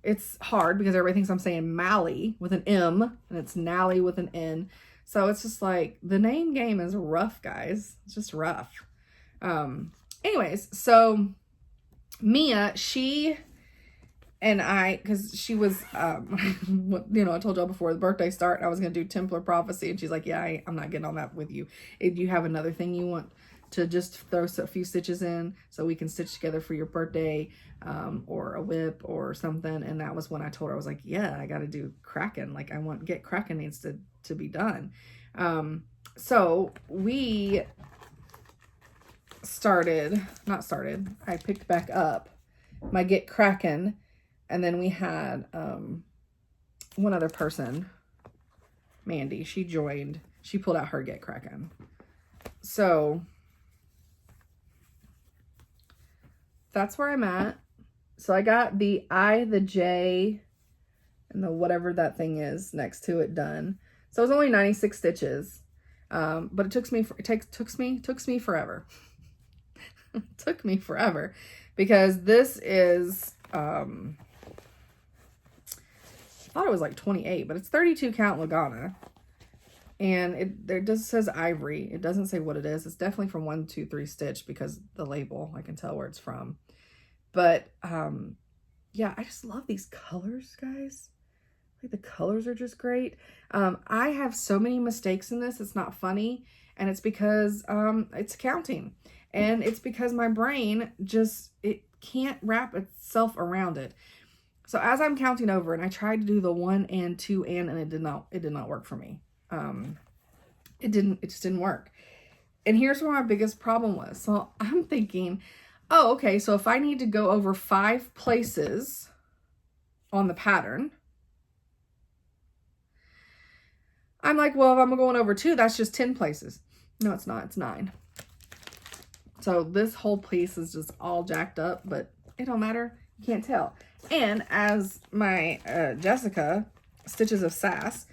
it's hard because everybody thinks I'm saying Mally with an M and it's Nally with an N. So it's just like the name game is rough, guys. It's just rough. Anyways, so Mia, she and I, because she was, you know, I told y'all before the birthday start, I was going to do Templar prophecy. And she's like, yeah, I'm not getting on that with you. If you have another thing you want to just throw a few stitches in so we can stitch together for your birthday, or a whip or something. And that was when I told her, I was like, yeah, I got to do Kraken. Like get Kraken needs to be done. So we I picked back up my Get Kraken. And then we had one other person, Mandy. She joined. She pulled out her Get Kraken. So that's where I'm at. So I got the I, the J, and the whatever that thing is next to it done. So it was only 96 stitches, but it took me forever. It took me forever because this is. I thought it was like 28, but it's 32 count Lagana. And it just says ivory. It doesn't say what it is. It's definitely from 1, 2, 3 stitch because the label, I can tell where it's from. But yeah, I just love these colors, guys. Like the colors are just great. I have so many mistakes in this. It's not funny. And it's because it's counting. And it's because my brain it can't wrap itself around it. So as I'm counting over, and I tried to do the 1 and 2 and it did not work for me. It just didn't work. And here's where my biggest problem was. So I'm thinking, oh, okay, so if I need to go over 5 places on the pattern, I'm like, well, if I'm going over 2, that's just 10 places. No, it's not, it's 9. So this whole piece is just all jacked up, but it don't matter. You can't tell. And as my Jessica, Stitches of Sass,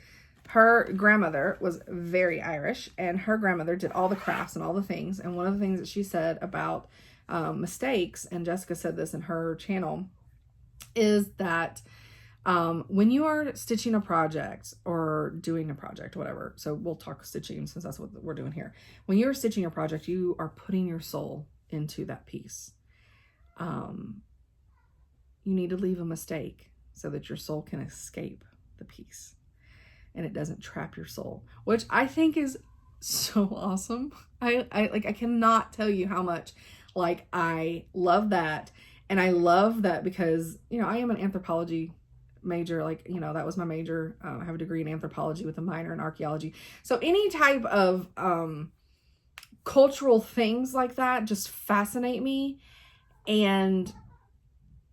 her grandmother was very Irish, and her grandmother did all the crafts and all the things. And one of the things that she said about mistakes, and Jessica said this in her channel, is that when you are stitching a project or doing a project, whatever, so we'll talk stitching since that's what we're doing here. When you're stitching a project, you are putting your soul into that piece. You need to leave a mistake so that your soul can escape the piece and it doesn't trap your soul, which I think is so awesome. I cannot tell you how much like I love that. And I love that because, you know, I am an anthropology major, like, you know, that was my major. I have a degree in anthropology with a minor in archaeology. So any type of cultural things like that just fascinate me. And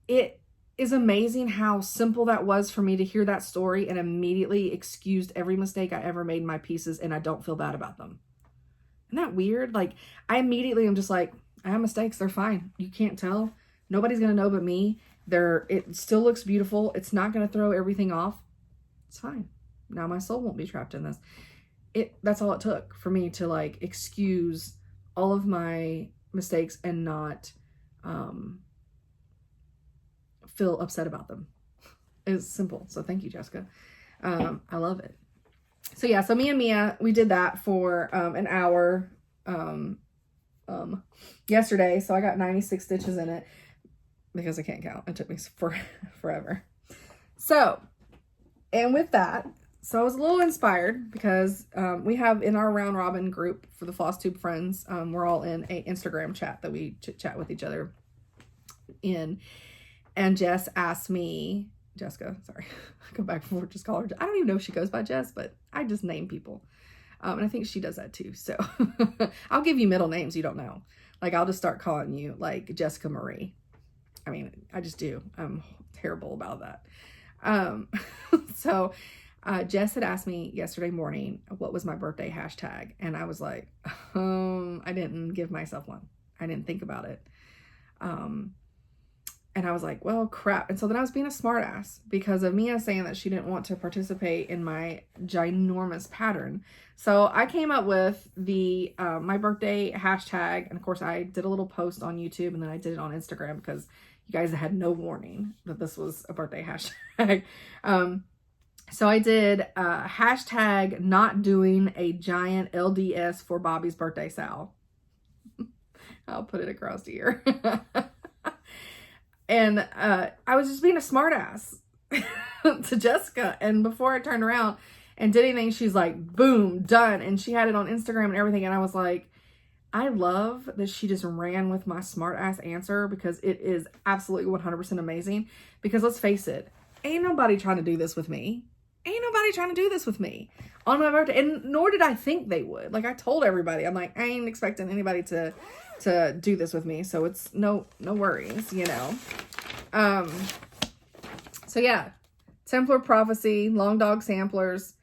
it is amazing how simple that was for me to hear that story and immediately excused every mistake I ever made in my pieces, and I don't feel bad about them. Isn't that weird? Like, I immediately am just like, I have mistakes, they're fine. You can't tell. Nobody's gonna know but me. It still looks beautiful. It's not gonna throw everything off. It's fine. Now my soul won't be trapped in this. That's all it took for me to like excuse all of my mistakes and not feel upset about them. It's simple. So thank you, Jessica. I love it. So yeah, so me and Mia, we did that for an hour yesterday. So I got 96 stitches in it because I can't count. It took me forever. So, and with that, so I was a little inspired because we have in our round robin group for the Flosstube friends, we're all in a Instagram chat that we chit chat with each other in. And Jess asked me, Jessica, sorry, I go back and forth, just call her. I don't even know if she goes by Jess, but I just name people. And I think she does that too. So I'll give you middle names you don't know. Like, I'll just start calling you like Jessica Marie. I mean, I just do. I'm terrible about that. So Jess had asked me yesterday morning what was my birthday hashtag, and I was like, I didn't give myself one. I didn't think about it. And I was like, well, crap. And so then I was being a smartass because of Mia saying that she didn't want to participate in my ginormous pattern. So I came up with the my birthday hashtag, and of course I did a little post on YouTube, and then I did it on Instagram because you guys had no warning that this was a birthday hashtag. So I did hashtag not doing a giant LDS for Bobby's birthday, Sal. I'll put it across here. And I was just being a smartass to Jessica. And before I turned around and did anything, she's like, boom, done. And she had it on Instagram and everything. And I was like, I love that she just ran with my smartass answer because it is absolutely 100% amazing. Because let's face it, ain't nobody trying to do this with me. Ain't nobody trying to do this with me on my birthday. And nor did I think they would. Like, I told everybody, I'm like, I ain't expecting anybody to do this with me. So it's no worries, you know. So yeah, Templar Prophecy, Long Dog Samplers.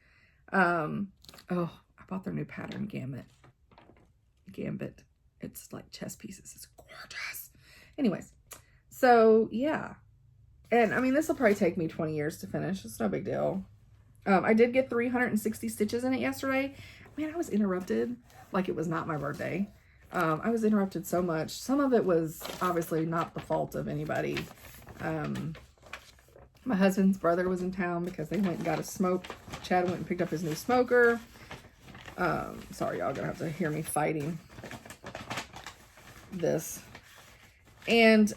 Oh, I bought their new pattern, Gambit. It's like chess pieces. It's gorgeous. Anyways, so yeah. And I mean, this will probably take me 20 years to finish. It's no big deal. I did get 360 stitches in it yesterday. Man, I was interrupted like it was not my birthday. I was interrupted so much. Some of it was obviously not the fault of anybody. My husband's brother was in town because they went and got a smoke. Chad went and picked up his new smoker. Sorry, y'all gonna have to hear me fighting this. And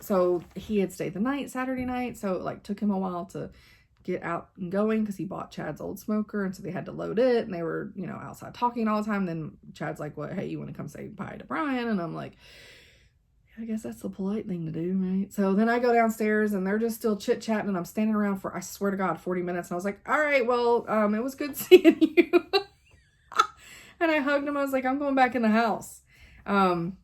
so he had stayed the night Saturday night, so it like took him a while to get out and going because he bought Chad's old smoker, and so they had to load it, and they were, you know, outside talking all the time. Then Chad's like, "What? Hey, you want to come say bye to Brian?" And I'm like, I guess that's the polite thing to do, right? So then I go downstairs and they're just still chit-chatting, and I'm standing around for, I swear to God, 40 minutes. And I was like, all right, well, it was good seeing you. And I hugged him. I was like, I'm going back in the house. And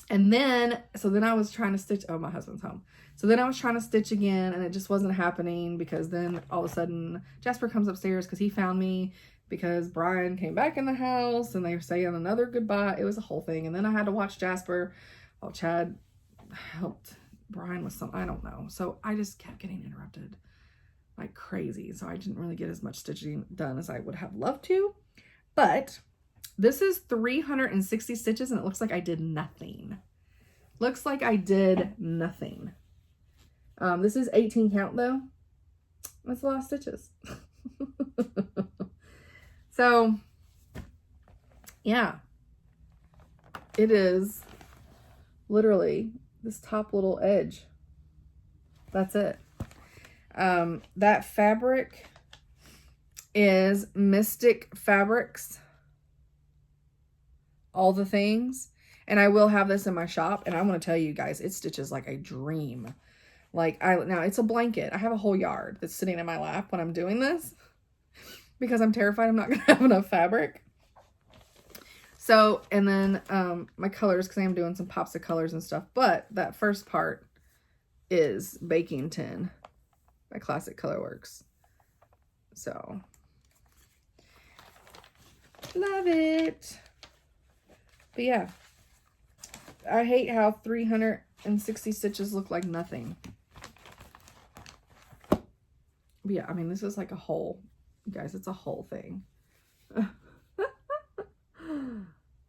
then, so then I was trying to stitch. Oh, my husband's home. So then I was trying to stitch again, and it just wasn't happening because then all of a sudden Jasper comes upstairs because he found me because Brian came back in the house and they were saying another goodbye. It was a whole thing. And then I had to watch Jasper while Chad helped Brian with some, I don't know. So I just kept getting interrupted like crazy. So I didn't really get as much stitching done as I would have loved to. But this is 360 stitches, and it looks like I did nothing. Looks like I did nothing. This is 18 count though. That's a lot of stitches. So yeah, it is literally this top little edge. That's it. That fabric is Mystic Fabrics. All the things. And I will have this in my shop, and I want to tell you guys, it stitches like a dream. Like, now it's a blanket. I have a whole yard that's sitting in my lap when I'm doing this because I'm terrified I'm not going to have enough fabric. So, and then my colors, because I am doing some pops of colors and stuff. But that first part is Baking Tin by Classic Colorworks. So, love it. But yeah, I hate how 360 stitches look like nothing. But yeah, I mean, this is like a whole, you guys, it's a whole thing.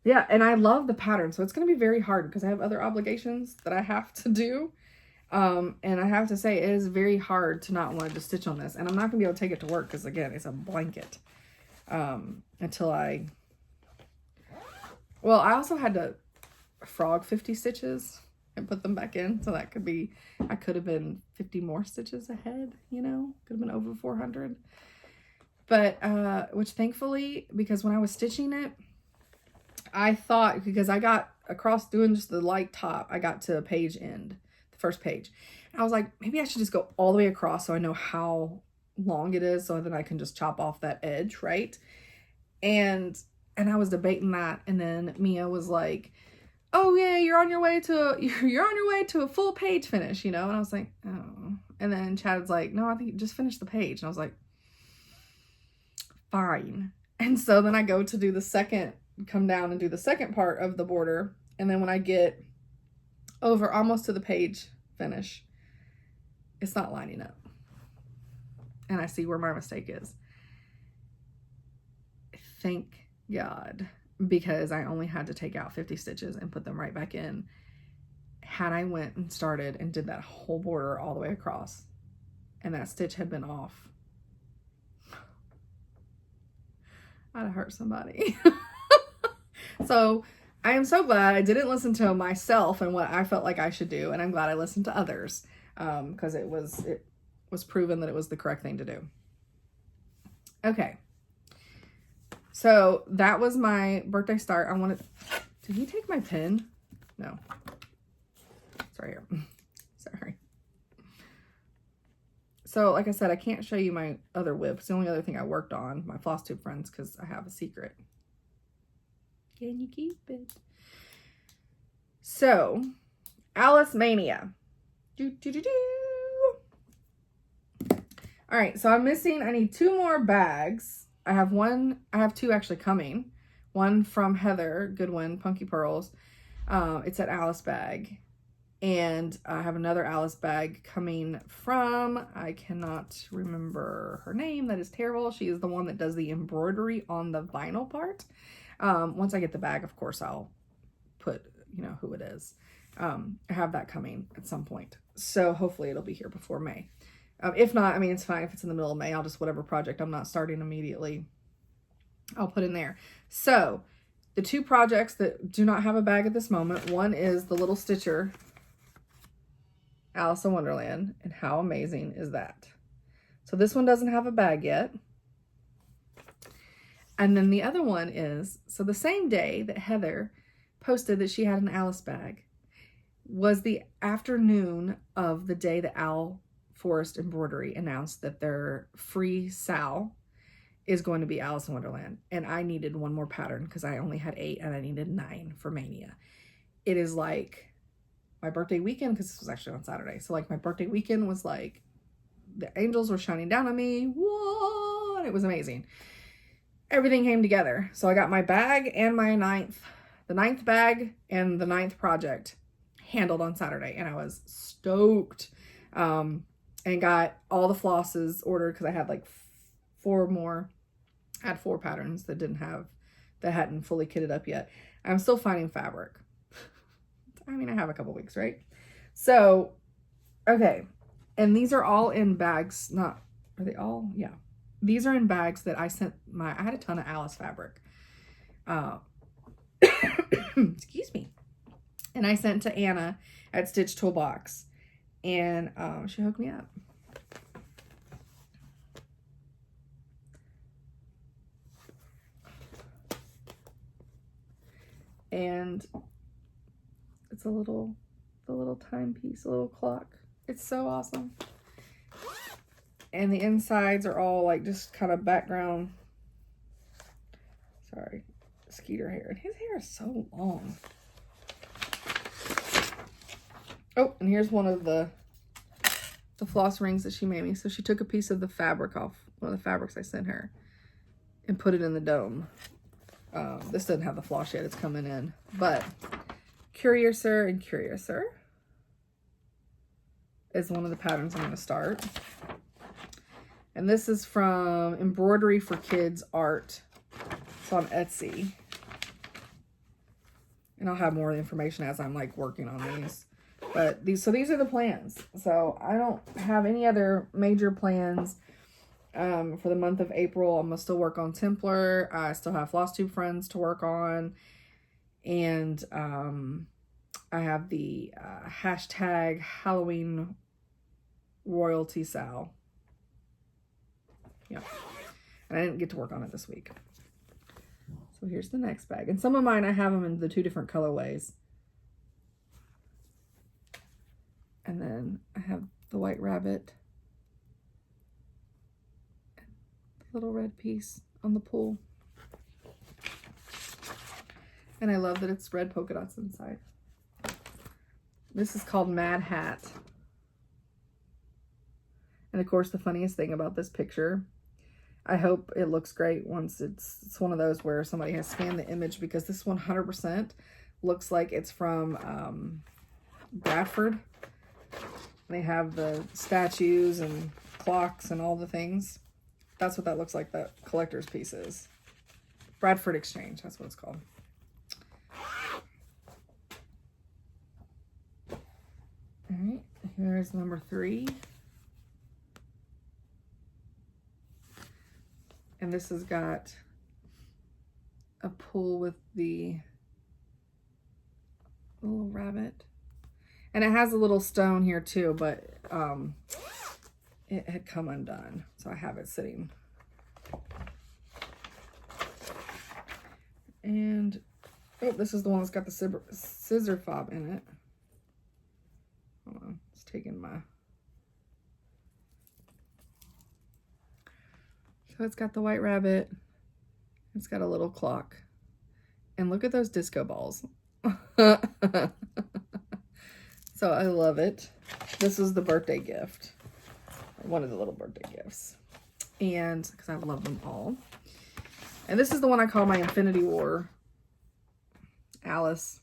Yeah, and I love the pattern, so it's going to be very hard because I have other obligations that I have to do. And I have to say, it is very hard to not want to stitch on this. And I'm not going to be able to take it to work because, again, it's a blanket. Until I... Well, I also had to frog 50 stitches and put them back in. So that could be... I could have been 50 more stitches ahead, you know? Could have been over 400. But, which thankfully, because when I was stitching it, I thought, because I got across doing just the light top, I got to page end, the first page. And I was like, maybe I should just go all the way across so I know how long it is so then I can just chop off that edge, right? And I was debating that, and then Mia was like, oh yeah, you're on your way to a full page finish, you know? And I was like, oh. And then Chad was like, no, I think you just finish the page. And I was like, fine. And so then I go to do come down and do the second part of the border. And then when I get over almost to the page finish, it's not lining up. And I see where my mistake is. Thank God, because I only had to take out 50 stitches and put them right back in. Had I went and started and did that whole border all the way across, and that stitch had been off, I'd have hurt somebody. So I am so glad I didn't listen to myself and what I felt like I should do, and I'm glad I listened to others, because it was proven that it was the correct thing to do. Okay. So that was my birthday start. Did he take my pen? No. It's right here. Sorry. So like I said, I can't show you my other whip. It's the only other thing I worked on, my Flosstube friends, because I have a secret. Can you keep it? So, Alice Mania. All right, so I need 2 more bags. I have 2 actually coming. One from Heather Goodwin, Punky Pearls. It's an Alice bag. And I have another Alice bag coming from, I cannot remember her name. That is terrible. She is the one that does the embroidery on the vinyl part. Once I get the bag, of course, I'll put, who it is. I have that coming at some point. So hopefully it'll be here before May. If not, I mean, it's fine if it's in the middle of May. I'll just, whatever project I'm not starting immediately, I'll put in there. So the 2 projects that do not have a bag at this moment, one is the Little Stitcher Alice in Wonderland, and how amazing is that? So this one doesn't have a bag yet. And then the other one is, so the same day that Heather posted that she had an Alice bag was the afternoon of the day that Al Forest Embroidery announced that their free Sal is going to be Alice in Wonderland. And I needed 1 more pattern because I only had 8 and I needed 9 for Mania. It is like my birthday weekend, because this was actually on Saturday. So like my birthday weekend was like, the angels were shining down on me. Whoa, and it was amazing. Everything came together. So I got my bag and the 9th bag and the 9th project handled on Saturday. And I was stoked. And got all the flosses ordered because I had like 4 more. I had 4 patterns that hadn't fully kitted up yet. I'm still finding fabric. I mean, I have a couple weeks, right? So, okay. And these are all in bags. Are they all? Yeah. These are in bags that I had a ton of Alice fabric. Excuse me. And I sent to Anna at Stitch Toolbox. And she hooked me up. And it's the little timepiece, a little clock. It's so awesome. And the insides are all like just kind of background. Sorry, Skeeter hair. And his hair is so long. Oh, and here's one of the floss rings that she made me. So she took a piece of the fabric off, one of the fabrics I sent her, and put it in the dome. This doesn't have the floss yet. It's coming in. But Curiouser and Curiouser is one of the patterns I'm going to start. And this is from Embroidery for Kids Art. It's on Etsy. And I'll have more information as I'm like working on these. But these are the plans. So I don't have any other major plans for the month of April. I'm going to still work on Templar. I still have Flosstube Friends to work on. And I have the hashtag Halloween Royalty Sal. Yeah. And I didn't get to work on it this week. So here's the next bag. And some of mine, I have them in the 2 different colorways. And then I have the White Rabbit. The little red piece on the pool. And I love that it's red polka dots inside. This is called Mad Hat. And of course, the funniest thing about this picture, I hope it looks great once it's one of those where somebody has scanned the image, because this 100% looks like it's from Bradford. They have the statues and clocks and all the things. That's what that looks like, that collector's piece is. Bradford Exchange, that's what it's called. All right, here's number 3. And this has got a pull with the little rabbit. And it has a little stone here too, but it had come undone. So I have it sitting. And, oh, this is the one that's got the scissor fob in it. Hold on, it's taking my... So it's got the white rabbit. It's got a little clock. And look at those disco balls. So I love it. This is the birthday gift. One of the little birthday gifts. And because I love them all. And this is the one I call my Infinity War Alice.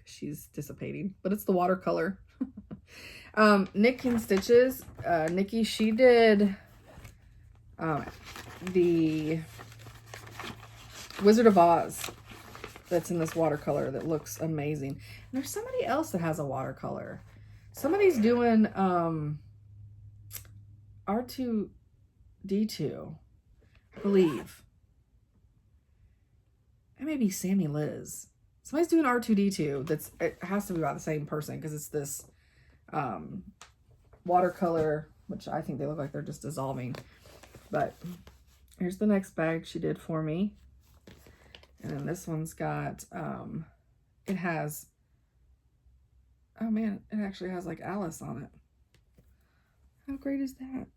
She's dissipating. But it's the watercolor. Nick Can Stitches. Nikki, she did... the Wizard of Oz that's in this watercolor that looks amazing. And there's somebody else that has a watercolor. Somebody's doing R2-D2, I believe. It may be Sammy Liz. Somebody's doing R2-D2. It has to be about the same person, because it's this watercolor, which I think they look like they're just dissolving. But here's the next bag she did for me. And then this one's got, it has, oh man, it actually has like Alice on it. How great is that?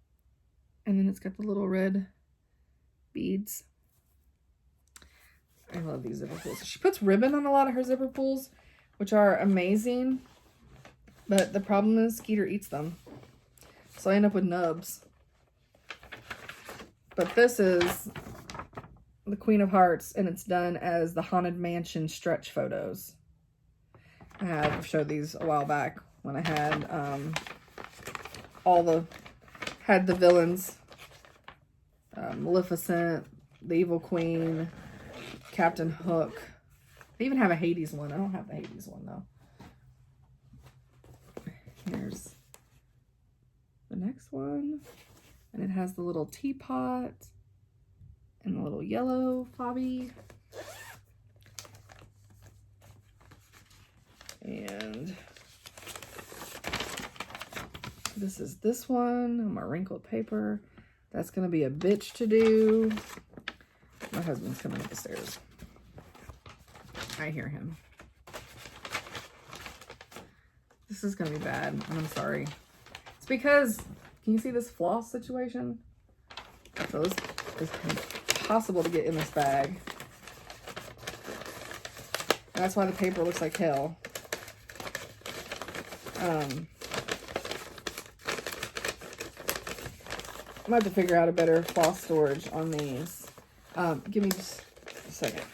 And then it's got the little red beads. I love these zipper pulls. She puts ribbon on a lot of her zipper pulls, which are amazing. But the problem is Skeeter eats them. So I end up with nubs. But this is the Queen of Hearts, and it's done as the Haunted Mansion stretch photos. I have showed these a while back when I had had the villains, Maleficent, the Evil Queen, Captain Hook. They even have a Hades one. I don't have the Hades one though. Here's the next one. And it has the little teapot and the little yellow fobby. And this is this one on my wrinkled paper. That's going to be a bitch to do. My husband's coming up the stairs. I hear him. This is going to be bad. I'm sorry. It's because... Can you see this floss situation? So this is impossible to get in this bag. And that's why the paper looks like hell. I might have to figure out a better floss storage on these. Give me just a second.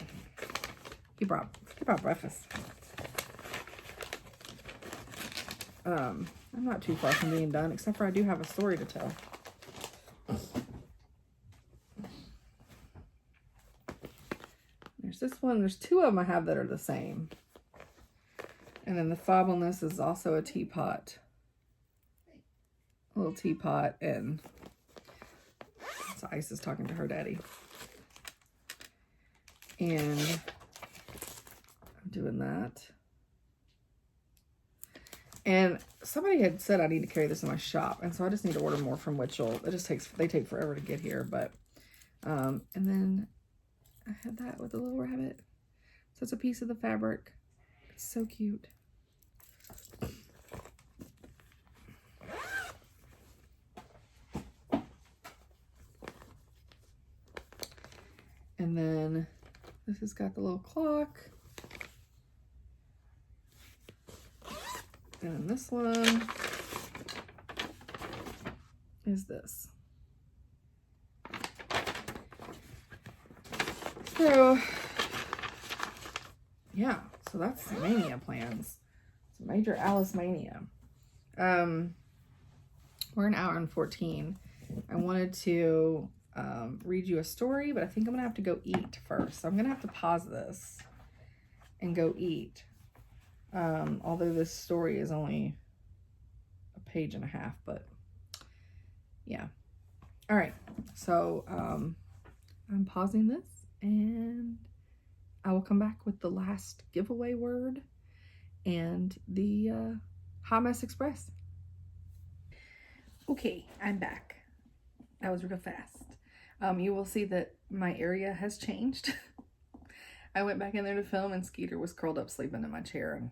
He brought breakfast. I'm not too far from being done, except for I do have a story to tell. There's this one. There's 2 of them I have that are the same. And then the fob on this is also a teapot. A little teapot, and so Ice is talking to her daddy. And I'm doing that. And somebody had said I need to carry this in my shop, and so I just need to order more from Witchell. It just they take forever to get here, but and then I had that with a little rabbit. So it's a piece of the fabric. It's so cute. And then This has got the little clock. And this one is this. So, yeah, so that's mania plans. It's major Alice mania. We're an hour and 14. I wanted to read you a story, but I think I'm gonna have to go eat first. So I'm gonna have to pause this and go eat. Although this story is only a page and a half, but yeah. All right, so I'm pausing this and I will come back with the last giveaway word and the Hot Mess Express. Okay, I'm back. That was real fast. You will see that my area has changed. I went back in there to film and Skeeter was curled up sleeping in my chair and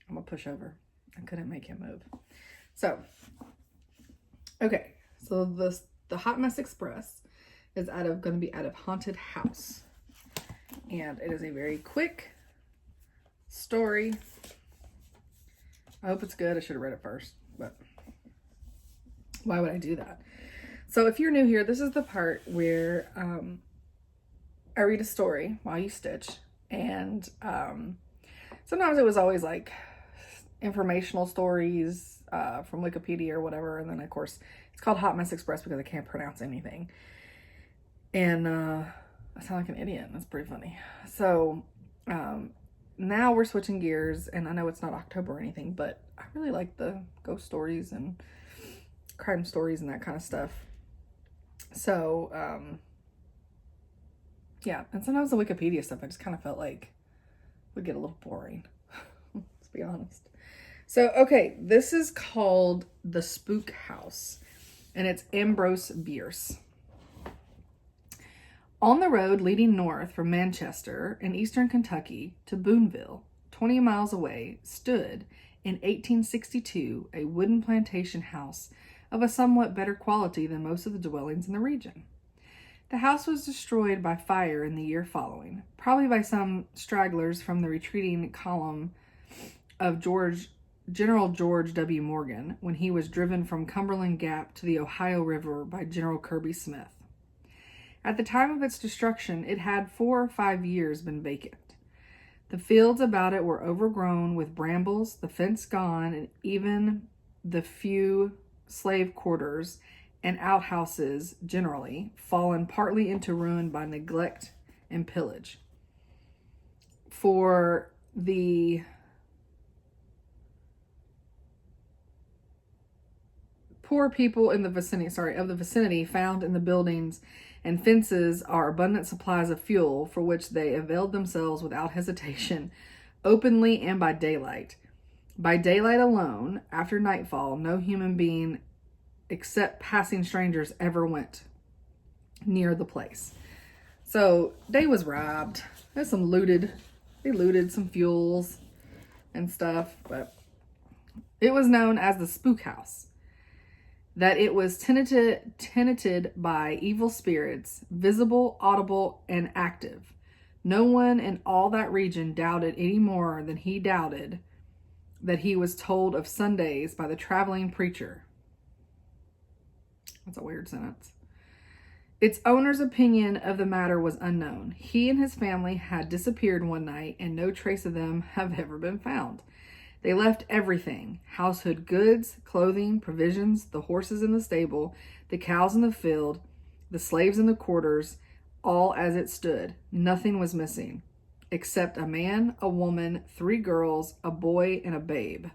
I'm a pushover. I couldn't make him move. So, okay. So the Hot Mess Express is going to be out of Haunted House. And it is a very quick story. I hope it's good. I should have read it first, but why would I do that? So if you're new here, this is the part where I read a story while you stitch. And sometimes it was always like informational stories from Wikipedia or whatever. And then, of course, it's called Hot Mess Express because I can't pronounce anything. And I sound like an idiot. That's pretty funny. So now we're switching gears. And I know it's not October or anything, but I really like the ghost stories and crime stories and that kind of stuff. So, yeah. And sometimes the Wikipedia stuff, I just kind of felt like would get a little boring. Let's be honest. So, okay. This is called The Spook House. And it's Ambrose Bierce. On the road leading north from Manchester in eastern Kentucky to Boonville, 20 miles away, stood in 1862 a wooden plantation house of a somewhat better quality than most of the dwellings in the region. The house was destroyed by fire in the year following, probably by some stragglers from the retreating column of General George W. Morgan when he was driven from Cumberland Gap to the Ohio River by General Kirby Smith. At the time of its destruction, it had 4 or 5 years been vacant. The fields about it were overgrown with brambles, the fence gone, and even the few slave quarters and outhouses generally fallen partly into ruin by neglect and pillage. For the poor people in the vicinity found in the buildings and fences are abundant supplies of fuel for which they availed themselves without hesitation, openly and by daylight. By daylight alone, after nightfall, no human being except passing strangers ever went near the place. So day was robbed. There's some looted. They looted some fuels and stuff, but it was known as the Spook House. That it was tenanted by evil spirits, visible, audible, and active. No one in all that region doubted any more than he doubted that he was told of Sundays by the traveling preacher. That's a weird sentence. Its owner's opinion of the matter was unknown. He and his family had disappeared one night, and no trace of them have ever been found. They left everything: household goods, clothing, provisions, the horses in the stable, the cows in the field, the slaves in the quarters, all as it stood. Nothing was missing, except a man, a woman, 3 girls, a boy, and a babe.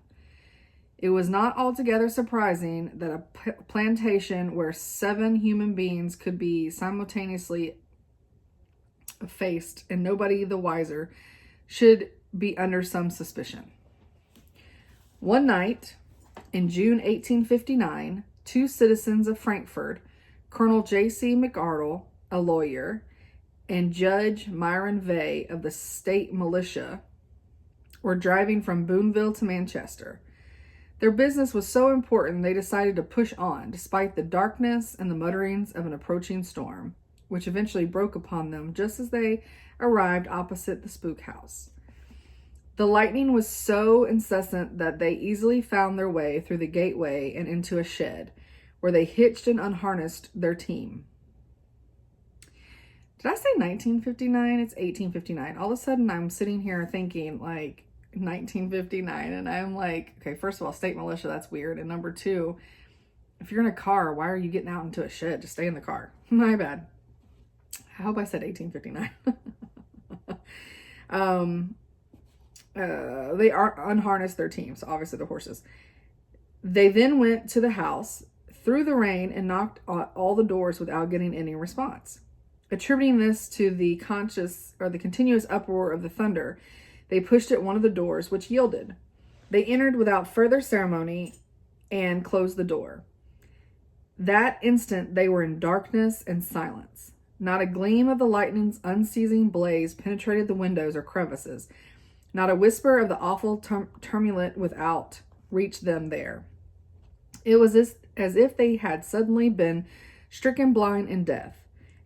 It was not altogether surprising that a plantation where 7 human beings could be simultaneously effaced and nobody the wiser should be under some suspicion. One night in June 1859, 2 citizens of Frankfort, Colonel J.C. McArdle, a lawyer, and Judge Myron Vey of the state militia, were driving from Boonville to Manchester. Their business was so important they decided to push on, despite the darkness and the mutterings of an approaching storm. which eventually broke upon them just as they arrived opposite the spook house. The lightning was so incessant that they easily found their way through the gateway and into a shed, where they hitched and unharnessed their team. Did I say 1959? It's 1859. All of a sudden, I'm sitting here thinking, like, 1959, and I'm like, okay, first of all, state militia, that's weird. And number two, if you're in a car, why are you getting out into a shed? Just stay in the car. My bad. I hope I said 1859. They unharnessed their team, so obviously the horses. They then went to the house through the rain and knocked on all the doors without getting any response. Attributing this to the continuous uproar of the thunder, they pushed at one of the doors, which yielded. They entered without further ceremony and closed the door. That instant, they were in darkness and silence. Not a gleam of the lightning's unceasing blaze penetrated the windows or crevices. Not a whisper of the awful tumult without reached them there. It was as if they had suddenly been stricken blind in death.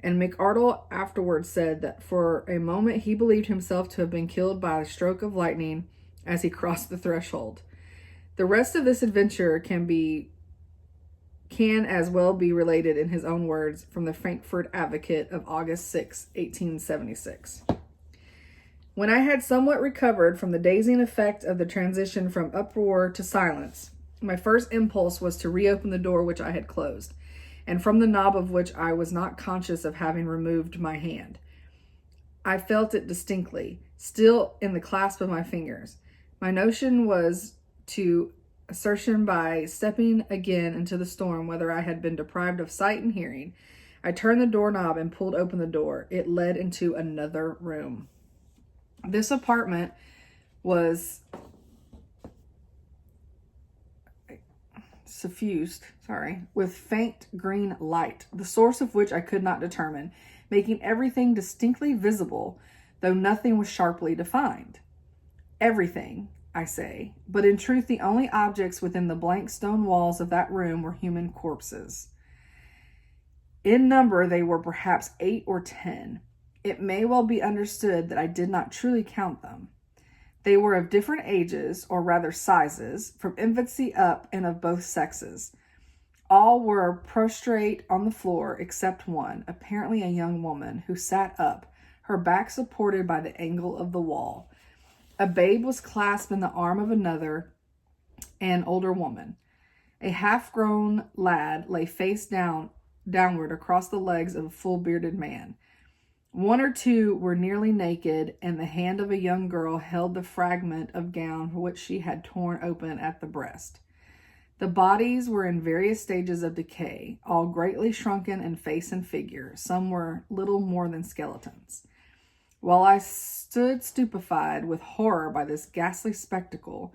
And McArdle afterwards said that for a moment he believed himself to have been killed by a stroke of lightning as he crossed the threshold. The rest of this adventure can as well be related in his own words from the Frankfurt Advocate of August 6, 1876. When I had somewhat recovered from the dazing effect of the transition from uproar to silence, my first impulse was to reopen the door which I had closed, and from the knob of which I was not conscious of having removed my hand. I felt it distinctly, still in the clasp of my fingers. My notion was to ascertain by stepping again into the storm whether I had been deprived of sight and hearing. I turned the doorknob and pulled open the door. It led into another room. This apartment was suffused, with faint green light, the source of which I could not determine, making everything distinctly visible, though nothing was sharply defined. Everything, I say, but in truth the only objects within the blank stone walls of that room were human corpses. In number they were perhaps 8 or 10. It may well be understood that I did not truly count them. They were of different ages, or rather sizes, from infancy up and of both sexes. All were prostrate on the floor except one, apparently a young woman, who sat up, her back supported by the angle of the wall. A babe was clasped in the arm of another, an older woman. A half-grown lad lay face downward across the legs of a full-bearded man. One or two were nearly naked, and the hand of a young girl held the fragment of gown which she had torn open at the breast. The bodies were in various stages of decay, all greatly shrunken in face and figure. Some were little more than skeletons. While I stood stupefied with horror by this ghastly spectacle,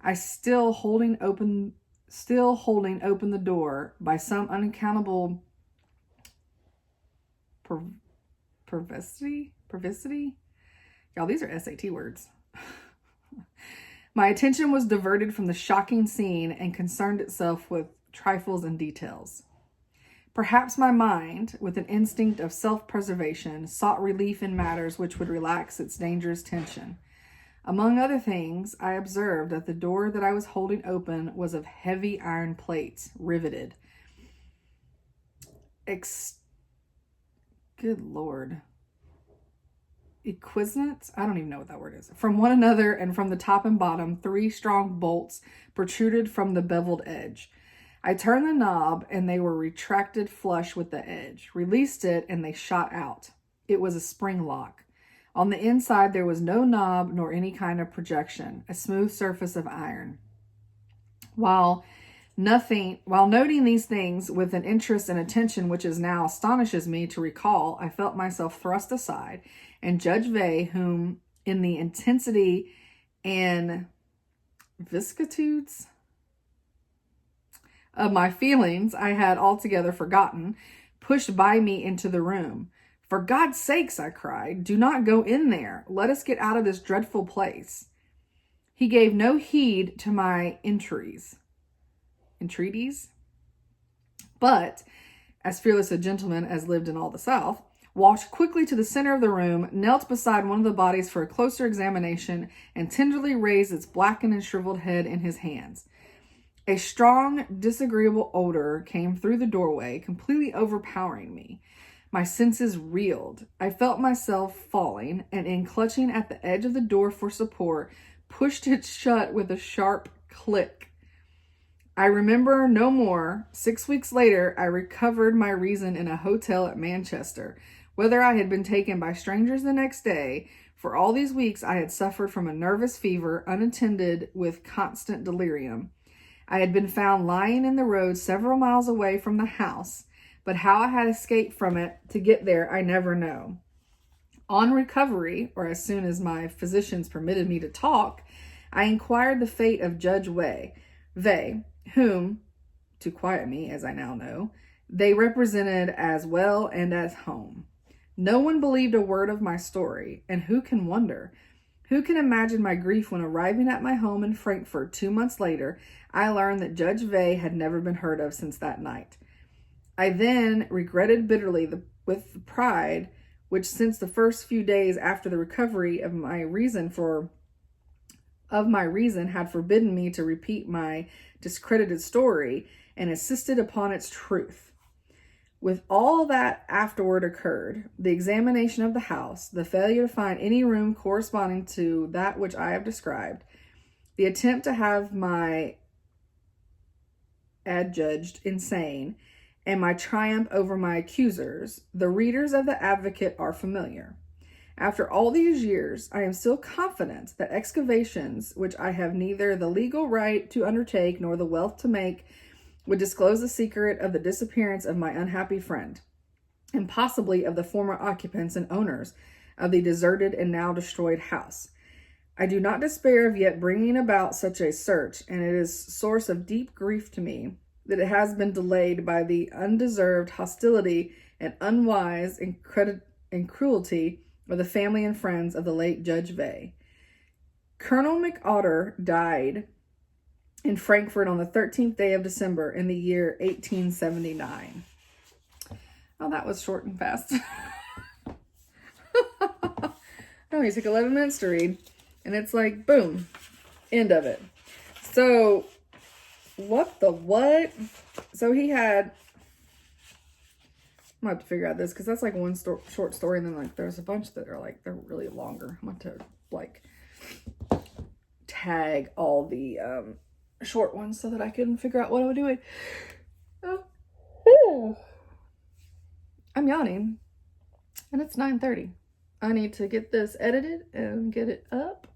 I still holding open the door by some unaccountable perversity. Y'all, these are SAT words. My attention was diverted from the shocking scene and concerned itself with trifles and details. Perhaps my mind, with an instinct of self-preservation, sought relief in matters which would relax its dangerous tension. Among other things, I observed that the door that I was holding open was of heavy iron plates, riveted. Good Lord. Exquisite? I don't even know what that word is. From one another, and from the top and bottom, 3 strong bolts protruded from the beveled edge. I turned the knob, and they were retracted flush with the edge. Released it, and they shot out. It was a spring lock. On the inside, there was no knob nor any kind of projection, a smooth surface of iron. While noting these things with an interest and attention which is now astonishes me to recall, I felt myself thrust aside, and Judge Vey, whom in the intensity and vicissitudes of my feelings I had altogether forgotten, pushed by me into the room. "For God's sakes," I cried, "do not go in there. Let us get out of this dreadful place." He gave no heed to my entreaties, but, as fearless a gentleman as lived in all the South, walked quickly to the center of the room, knelt beside one of the bodies for a closer examination, and tenderly raised its blackened and shriveled head in his hands. A strong, disagreeable odor came through the doorway, completely overpowering me. My senses reeled. I felt myself falling, and in clutching at the edge of the door for support, pushed it shut with a sharp click. I remember no more. 6 weeks later, I recovered my reason in a hotel at Manchester. Whether I had been taken by strangers the next day, for all these weeks I had suffered from a nervous fever unattended with constant delirium. I had been found lying in the road several miles away from the house, but how I had escaped from it to get there I never know. On recovery, or as soon as my physicians permitted me to talk, I inquired the fate of Judge Vey, whom, to quiet me as I now know, they represented as well and as home. No one believed a word of my story, and who can wonder? Who can imagine my grief when arriving at my home in Frankfurt 2 months later, I learned that Judge Vey had never been heard of since that night. I then regretted bitterly with pride, which since the first few days after the recovery of my reason had forbidden me to repeat my discredited story and insisted upon its truth. With all that afterward occurred, the examination of the house, the failure to find any room corresponding to that which I have described, the attempt to have my adjudged insane, and my triumph over my accusers, the readers of the Advocate are familiar. After all these years, I am still confident that excavations, which I have neither the legal right to undertake nor the wealth to make, would disclose the secret of the disappearance of my unhappy friend, and possibly of the former occupants and owners of the deserted and now destroyed house. I do not despair of yet bringing about such a search, and it is source of deep grief to me that it has been delayed by the undeserved hostility and unwise and cruelty of the family and friends of the late Judge Vey. Colonel McOtter died in Frankfurt on the 13th day of December in the year 1879. Oh, that was short and fast. Oh, he took 11 minutes to read, and it's like, boom, end of it. So, what? So he had, I'm going to have to figure out this, because that's like one short story, and then like there's a bunch that are like, they're really longer. I'm going to like tag all the short ones so that I can figure out what I'm doing. I'm yawning, and it's 9:30. I need to get this edited and get it up.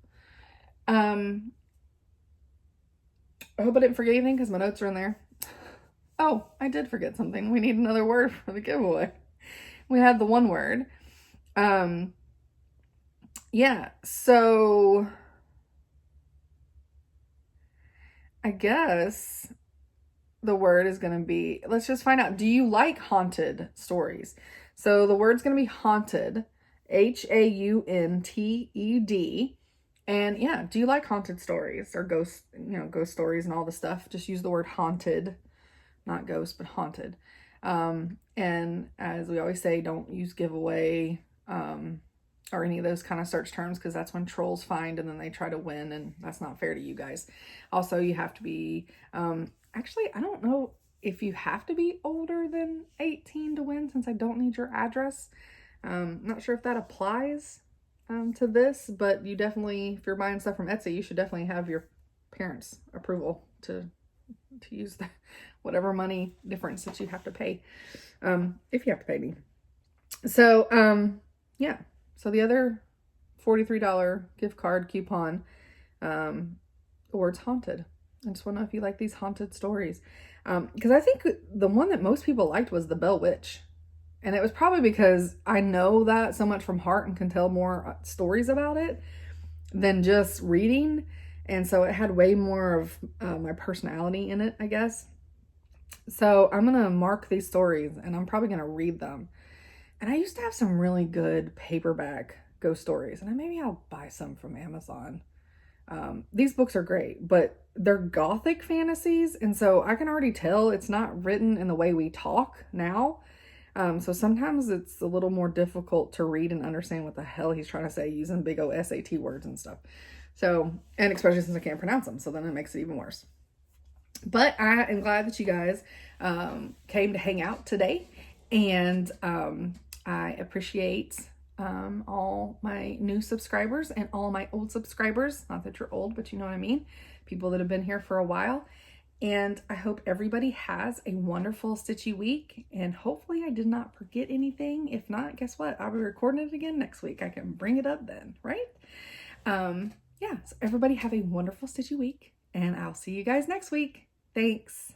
I hope I didn't forget anything because my notes are in there. Oh, I did forget something. We need another word for the giveaway. We had the one word. Yeah, so I guess the word is going to be, let's just find out. Do you like haunted stories? So the word's going to be haunted, H-A-U-N-T-E-D. And yeah, do you like haunted stories or ghost stories and all the stuff? Just use the word haunted, not ghost, but haunted. And as we always say, don't use giveaway, or any of those kind of search terms, because that's when trolls find and then they try to win, and that's not fair to you guys. Also, you have to be, actually, I don't know if you have to be older than 18 to win, since I don't need your address. Not sure if that applies to this, but you definitely, if you're buying stuff from Etsy, you should definitely have your parents' approval to use the whatever money difference that you have to pay, if you have to pay me. So, yeah. So the other $43 gift card coupon, the word's haunted. I just want to know if you like these haunted stories. Because I think the one that most people liked was the Bell Witch. And it was probably because I know that so much from heart and can tell more stories about it than just reading. And so it had way more of my personality in it, I guess. So I'm going to mark these stories and I'm probably going to read them. And I used to have some really good paperback ghost stories. And maybe I'll buy some from Amazon. These books are great, but they're gothic fantasies. And so I can already tell it's not written in the way we talk now. So sometimes it's a little more difficult to read and understand what the hell he's trying to say using big old SAT words and stuff. So, and especially since I can't pronounce them, so then it makes it even worse. But I am glad that you guys came to hang out today, and I appreciate all my new subscribers and all my old subscribers. Not that you're old, but you know what I mean. People that have been here for a while. And I hope everybody has a wonderful stitchy week. And hopefully I did not forget anything. If not, guess what? I'll be recording it again next week. I can bring it up then, right? Yeah, so everybody have a wonderful stitchy week. And I'll see you guys next week. Thanks.